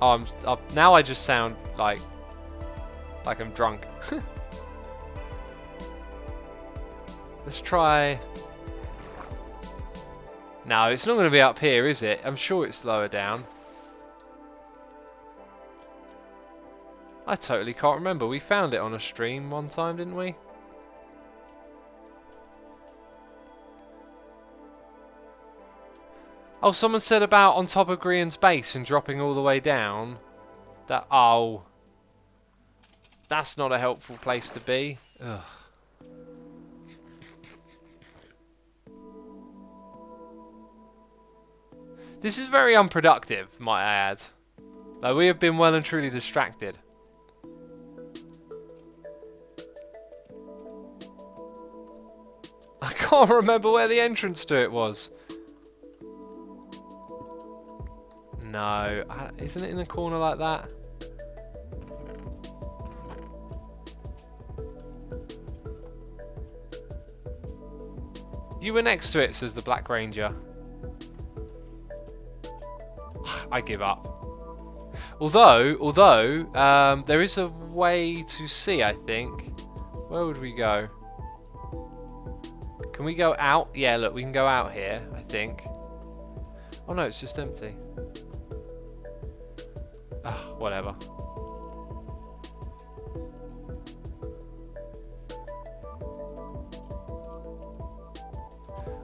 Oh, now I just sound like I'm drunk. Let's try. No, it's not going to be up here, is it? I'm sure it's lower down. I totally can't remember. We found it on a stream one time, didn't we? Oh, someone said about on top of Grian's base and dropping all the way down. Oh. That's not a helpful place to be. Ugh. This is very unproductive, might I add. Like, we have been well and truly distracted. I can't remember where the entrance to it was. No, isn't it in a corner like that? You were next to it, says the Black Ranger. I give up. Although, there is a way to see, I think. Where would we go? Can we go out? Yeah, look, we can go out here, I think. Oh no, it's just empty. Ugh, whatever.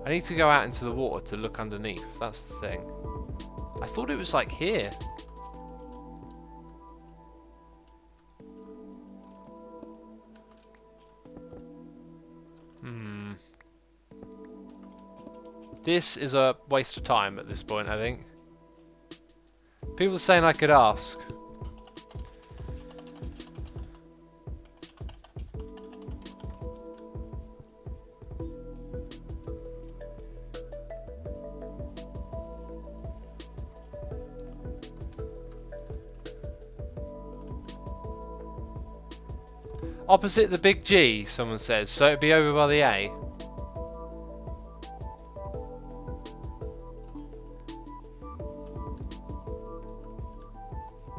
I need to go out into the water to look underneath. That's the thing. I thought it was like here. This is a waste of time at this point, I think. People are saying I could ask. Opposite the big G, someone says, so it'd be over by the A.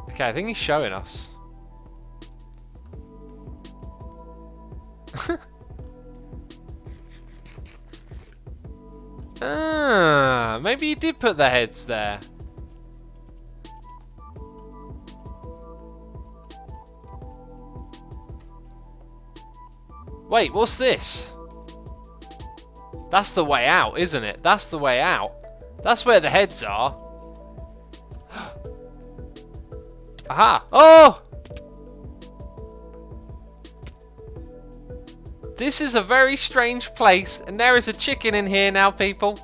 Okay, I think he's showing us. Maybe he did put the heads there. Wait, what's this? That's the way out, isn't it? That's the way out. That's where the heads are. Aha! Oh! This is a very strange place, and there is a chicken in here now, people.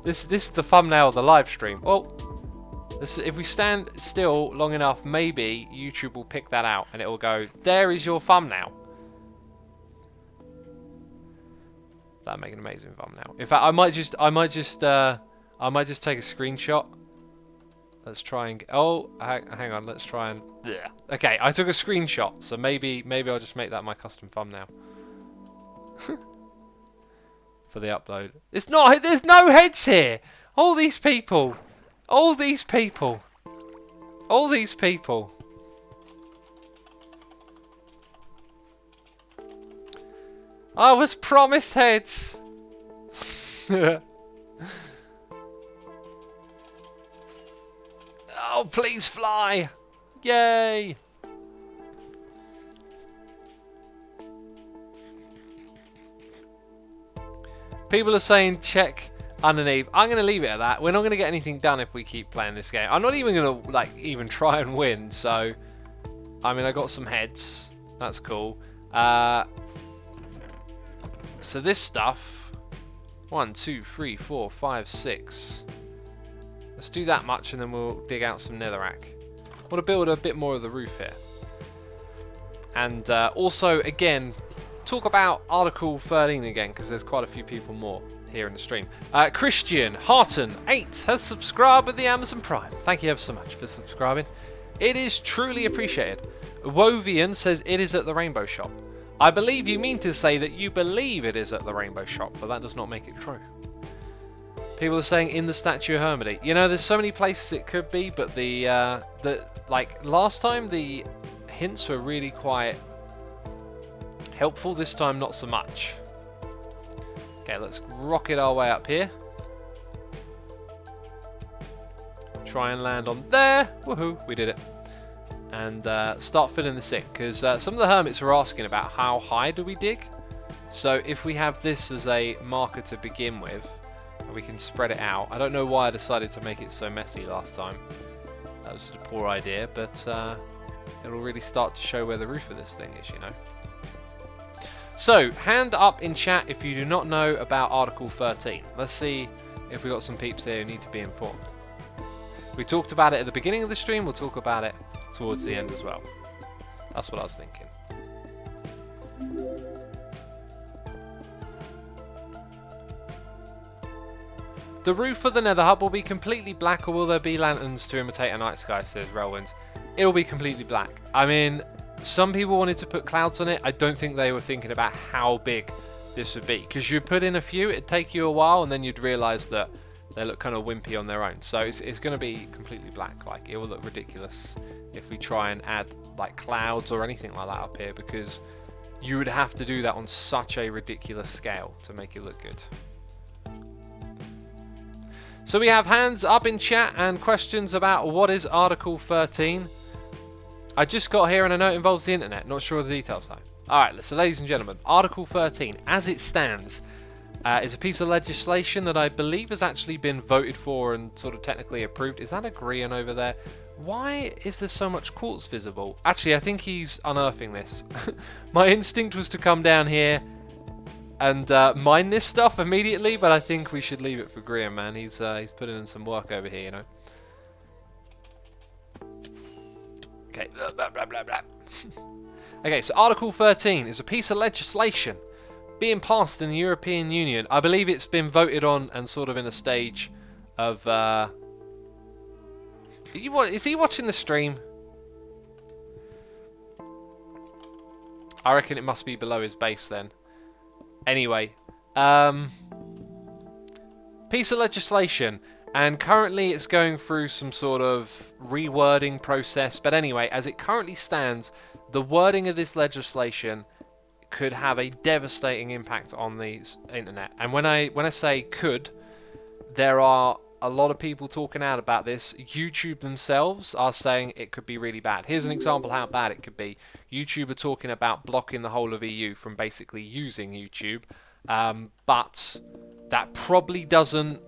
This is the thumbnail of the live stream. Well, if we stand still long enough, maybe YouTube will pick that out and it will go, there is your thumbnail. That'd make an amazing thumbnail. In fact, I might just take a screenshot. Let's try and hang on, let's try and okay, I took a screenshot, so maybe I'll just make that my custom thumbnail. For the upload. There's no heads here. All these people. I was promised heads. Oh, please fly. Yay. People are saying check underneath. I'm going to leave it at that. We're not going to get anything done if we keep playing this game. I'm not even going to even try and win. So, I mean, I got some heads. That's cool. So this stuff, 1, 2, 3, 4, 5, 6. Let's do that much and then we'll dig out some netherrack. I want to build a bit more of the roof here. And also, again, talk about Article 13 again, because there's quite a few people more here in the stream. Christian Harton 8 has subscribed with the Amazon Prime. Thank you ever so much for subscribing. It is truly appreciated. Wovian says it is at the Rainbow Shop. I believe you mean to say that you believe it is at the Rainbow Shop, but that does not make it true. People are saying in the Statue of Hermity. You know, there's so many places it could be, but like last time the hints were really quite helpful. This time, not so much. Okay, let's rocket our way up here. Try and land on there. Woohoo, we did it. And start filling this in, because some of the hermits were asking about how high do we dig. So if we have this as a marker to begin with, we can spread it out. I don't know why I decided to make it so messy last time. That was just a poor idea, but it'll really start to show where the roof of this thing is, you know. So, hand up in chat if you do not know about Article 13. Let's see if we got some peeps here who need to be informed. We talked about it at the beginning of the stream, we'll talk about it towards the end as well. That's what I was thinking. The roof of the Nether Hub will be completely black, or will there be lanterns to imitate a night sky, says Relwind. It'll be completely black. I mean, some people wanted to put clouds on it. I don't think they were thinking about how big this would be. Because you put in a few, it'd take you a while, and then you'd realise that they look kind of wimpy on their own. So it's going to be completely black. Like, it will look ridiculous if we try and add like clouds or anything like that up here, because you would have to do that on such a ridiculous scale to make it look good. So we have hands up in chat and questions about what is Article 13. I just got here and I know it involves the internet. Not sure of the details though. Alright, so ladies and gentlemen, Article 13, as it stands, is a piece of legislation that I believe has actually been voted for and sort of technically approved. Is that a Grian over there? Why is there so much quartz visible? Actually, I think he's unearthing this. My instinct was to come down here and mine this stuff immediately, but I think we should leave it for Grian, man. He's putting in some work over here, you know. Okay. Blah, blah, blah, blah. Okay, so Article 13 is a piece of legislation being passed in the European Union. I believe it's been voted on and sort of in a stage of... Is he watching the stream? I reckon it must be below his base then. Anyway, piece of legislation, and currently it's going through some sort of rewording process. But anyway, as it currently stands, the wording of this legislation could have a devastating impact on the internet. And when I say could, there are a lot of people talking out about this. YouTube themselves are saying it could be really bad. Here's an example how bad it could be. YouTube are talking about blocking the whole of EU from basically using YouTube, but that probably doesn't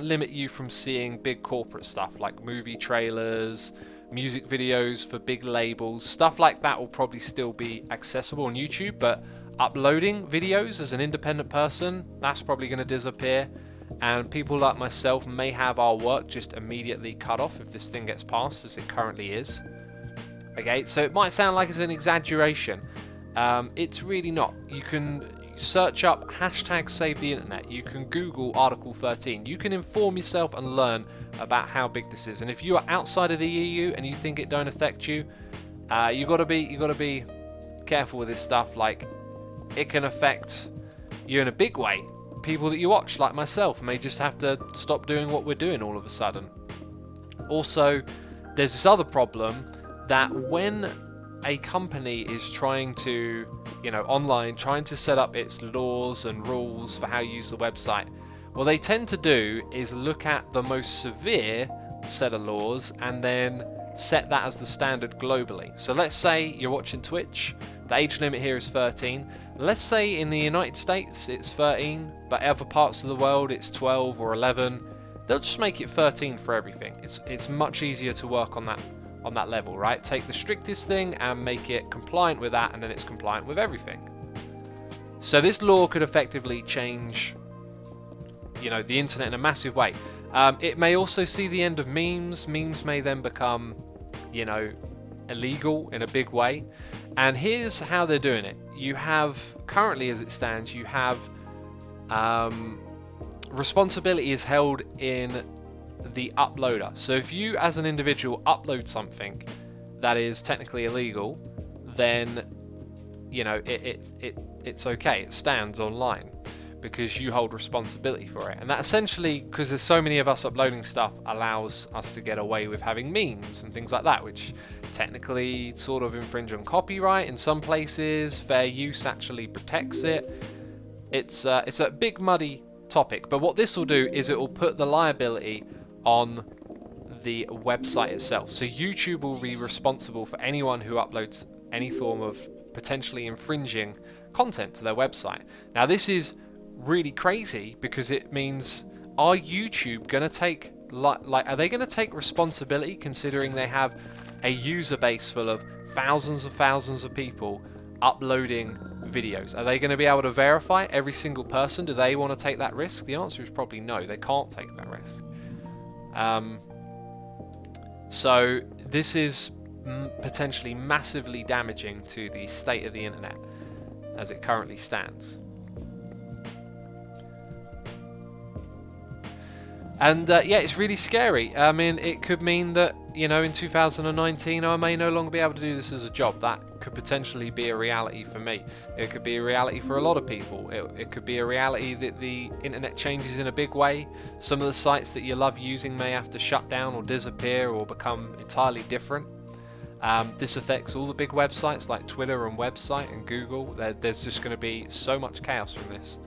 limit you from seeing big corporate stuff like movie trailers, music videos for big labels, stuff like that will probably still be accessible on YouTube. But uploading videos as an independent person, that's probably going to disappear. And people like myself may have our work just immediately cut off if this thing gets passed, as it currently is. Okay, so it might sound like it's an exaggeration. It's really not. You can search up hashtag save the internet. You can Google Article 13. You can inform yourself and learn about how big this is. And if you are outside of the EU and you think it don't affect you, you gotta be careful with this stuff. Like, it can affect you in a big way. People that you watch, like myself, may just have to stop doing what we're doing all of a sudden. Also, there's this other problem that when a company is trying to, online, trying to set up its laws and rules for how you use the website, what they tend to do is look at the most severe set of laws and then set that as the standard globally. So let's say you're watching Twitch, the age limit here is 13. Let's say in the United States it's 13, but other parts of the world it's 12 or 11. They'll just make it 13 for everything. It's much easier to work on that level, right? Take the strictest thing and make it compliant with that, and then it's compliant with everything. So this law could effectively change, the internet in a massive way. It may also see the end of memes. Memes may then become, illegal in a big way. And here's how they're doing it. You have, currently as it stands, you have responsibility is held in the uploader. So if you as an individual upload something that is technically illegal, then it's okay, it stands online because you hold responsibility for it. And that essentially, because there's so many of us uploading stuff, allows us to get away with having memes and things like that, which technically sort of infringe on copyright in some places. Fair use actually protects it. It's a big muddy topic, but what this will do is it will put the liability on the website itself. So YouTube will be responsible for anyone who uploads any form of potentially infringing content to their website. Now this is really crazy because it means, are YouTube going to take are they going to take responsibility, considering they have a user base full of thousands of people uploading videos? Are they going to be able to verify every single person? Do they want to take that risk? The answer is probably no, they can't take that risk. So this is potentially massively damaging to the state of the internet as it currently stands. And yeah, it's really scary. I mean, it could mean that, in 2019, I may no longer be able to do this as a job. That could potentially be a reality for me. It could be a reality for a lot of people. It could be a reality that the internet changes in a big way. Some of the sites that you love using may have to shut down or disappear or become entirely different. This affects all the big websites like Twitter and website and Google. There's just going to be so much chaos from this.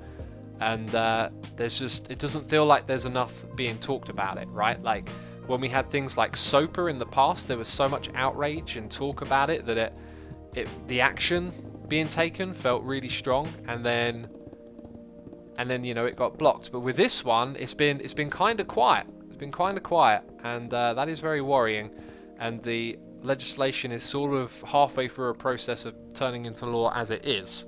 And it doesn't feel like there's enough being talked about it, right? Like when we had things like SOPA in the past, there was so much outrage and talk about it that the action being taken felt really strong, and then it got blocked. But with this one, it's been kind of quiet. It's been kind of quiet, and that is very worrying. And the legislation is sort of halfway through a process of turning into law as it is.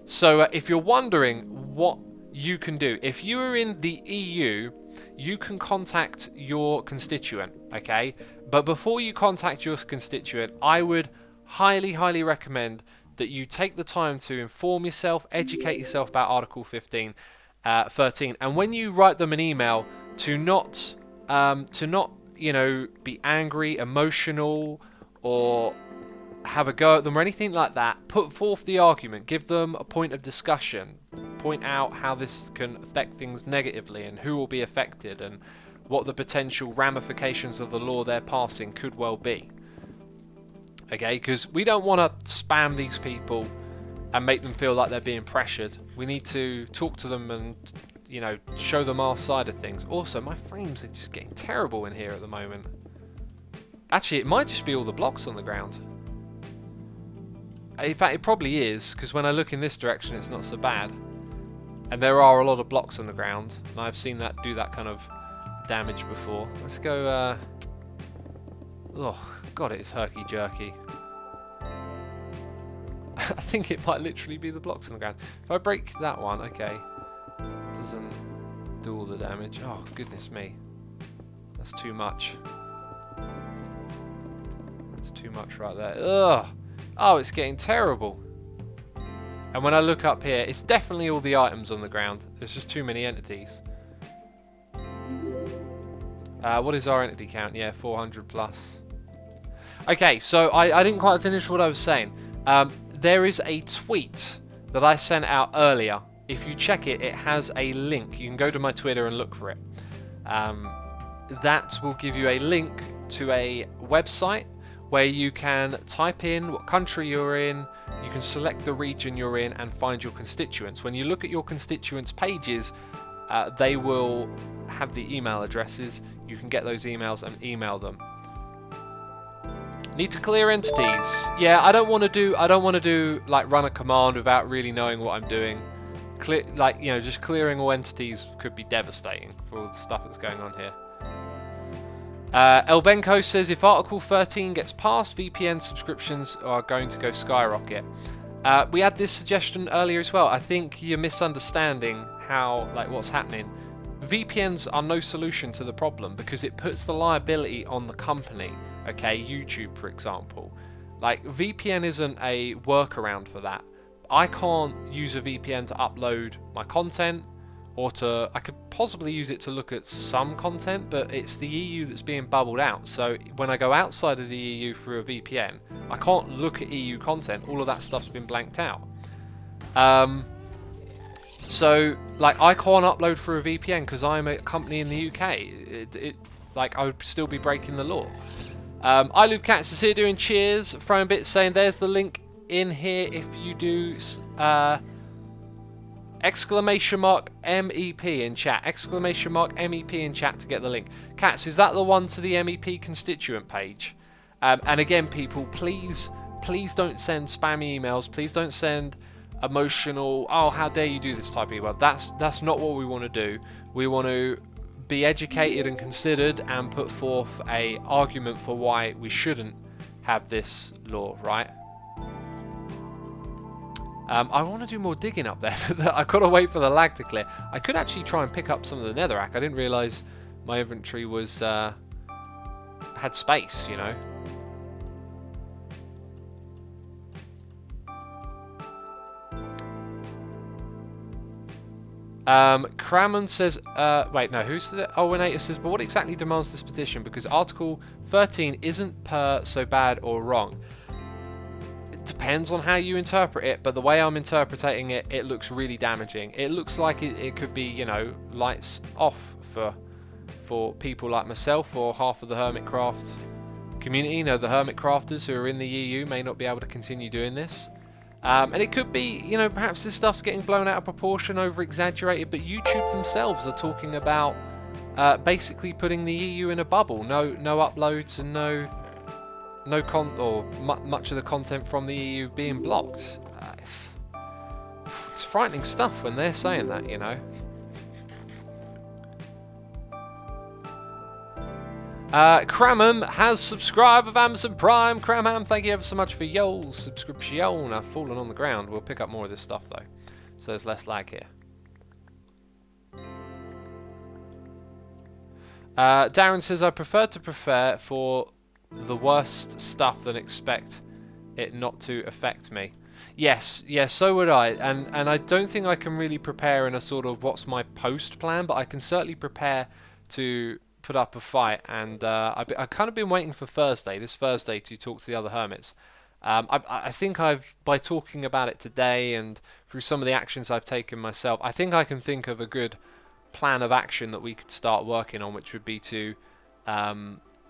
So if you're wondering what you can do, if you are in the EU, you can contact your constituent, okay? But before you contact your constituent, I would highly recommend that you take the time to inform yourself, educate yourself about Article 13, and when you write them an email, to not be angry, emotional, or have a go at them or anything like that. Put forth the argument, give them a point of discussion, point out how this can affect things negatively and who will be affected and what the potential ramifications of the law they're passing could well be. Okay, because we don't want to spam these people and make them feel like they're being pressured. We need to talk to them and, show them our side of things. Also, my frames are just getting terrible in here at the moment. Actually, it might just be all the blocks on the ground. In fact, it probably is, because when I look in this direction, it's not so bad. And there are a lot of blocks on the ground, and I've seen that do that kind of damage before. Let's go, oh, God, it's herky-jerky. I think it might literally be the blocks on the ground. If I break that one, okay, doesn't do all the damage. Oh, goodness me. That's too much. That's too much right there. Ugh. Oh, it's getting terrible. And when I look up here, it's definitely all the items on the ground. There's just too many entities. What is our entity count? Yeah, 400 plus. Okay, so I didn't quite finish what I was saying. There is a tweet that I sent out earlier. If you check it, it has a link. You can go to my Twitter and look for it. That will give you a link to a website where you can type in what country you're in, you can select the region you're in and find your constituents. When you look at your constituents pages, they will have the email addresses. You can get those emails and email them. Need to clear entities. Yeah, I don't want to do like run a command without really knowing what I'm doing. Like, you know, just clearing all entities could be devastating for all the stuff that's going on here. Elbenko says if Article 13 gets passed, VPN subscriptions are going to go skyrocket. We had this suggestion earlier as well. I think you're misunderstanding how, like, what's happening. VPNs are no solution to the problem because it puts the liability on the company. Okay, YouTube, for example. Like, VPN isn't a workaround for that. I can't use a VPN to upload my content, or I could possibly use it to look at some content, but it's the EU that's being bubbled out. So when I go outside of the EU through a VPN, I can't look at EU content. All of that stuff's been blanked out. So, like, I can't upload through a VPN because I'm a company in the UK. Like, I would still be breaking the law. I Love Cats is here doing cheers. Throwing bits saying there's the link in here if you do exclamation mark MEP in chat. Exclamation mark MEP in chat to get the link. Cats, is that the one to the MEP constituent page? And again, people, please don't send spammy emails. Please don't send emotional, oh, how dare you do this type of email. That's not what we want to do. We want to be educated and considered and put forth a argument for why we shouldn't have this law, right? I want to do more digging up there. I've got to wait for the lag to clear. I could actually try and pick up some of the netherrack. I didn't realise my inventory was had space, you know. Crammon says, wait, no, who said it? Oh, Renator says, but what exactly demands this petition? Because Article 13 isn't so bad or wrong. It depends on how you interpret it, but the way I'm interpreting it, it looks really damaging. It looks like it could be, you know, lights off for people like myself or half of the Hermitcraft community. You know, the Hermitcrafters who are in the EU may not be able to continue doing this. And it could be, you know, perhaps this stuff's getting blown out of proportion, over-exaggerated, but YouTube themselves are talking about basically putting the EU in a bubble. No uploads and much of the content from the EU being blocked. It's frightening stuff when they're saying that, you know. Cramham has subscribed with Amazon Prime. Cramham, thank you ever so much for your subscription. I've fallen on the ground. We'll pick up more of this stuff though, so there's less lag here. Darren says, I prefer to prepare for the worst stuff than expect it not to affect me. Yes, so would I. And I don't think I can really prepare in a sort of what's my post plan, but I can certainly prepare to put up a fight. And I've kind of been waiting for this Thursday, to talk to the other hermits. I think by talking about it today and through some of the actions I've taken myself, I think I can think of a good plan of action that we could start working on, which would be to,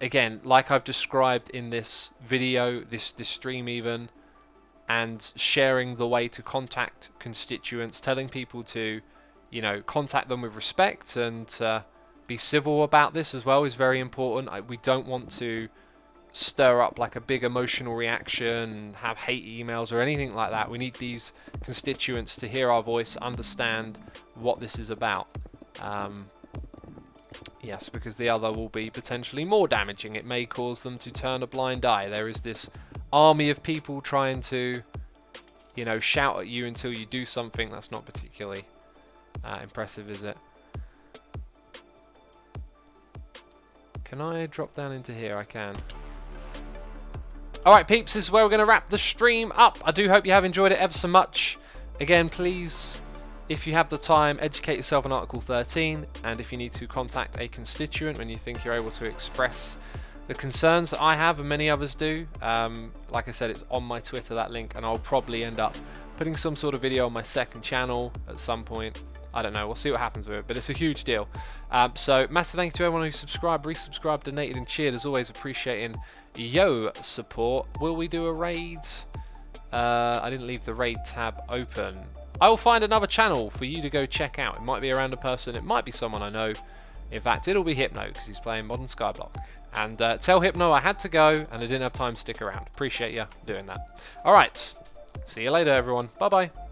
again, like I've described in this video, this stream even, and sharing the way to contact constituents, telling people to, you know, contact them with respect and be civil about this as well is very important. We don't want to stir up like a big emotional reaction, have hate emails or anything like that. We need these constituents to hear our voice, understand what this is about. Yes, because the other will be potentially more damaging. It may cause them to turn a blind eye. There is this army of people trying to you know, shout at you until you do something. That's not particularly impressive, is it? Can I drop down into here? I can. Alright peeps, this is where we're going to wrap the stream up. I do hope you have enjoyed it ever so much. Again, please, if you have the time, educate yourself on Article 13, and if you need to contact a constituent when you think you're able to express the concerns that I have and many others do, like I said, it's on my Twitter, that link, and I'll probably end up putting some sort of video on my second channel at some point. I don't know, we'll see what happens with it, but it's a huge deal. So massive thank you to everyone who subscribed, resubscribed, donated and cheered, as always, appreciating your support. Will we do a raid? I didn't leave the raid tab open. I will find another channel for you to go check out. It might be a random person, it might be someone I know. In fact, it'll be Hypno, because he's playing Modern Skyblock. And tell Hypno I had to go, and I didn't have time to stick around. Appreciate you doing that. Alright, see you later everyone. Bye bye.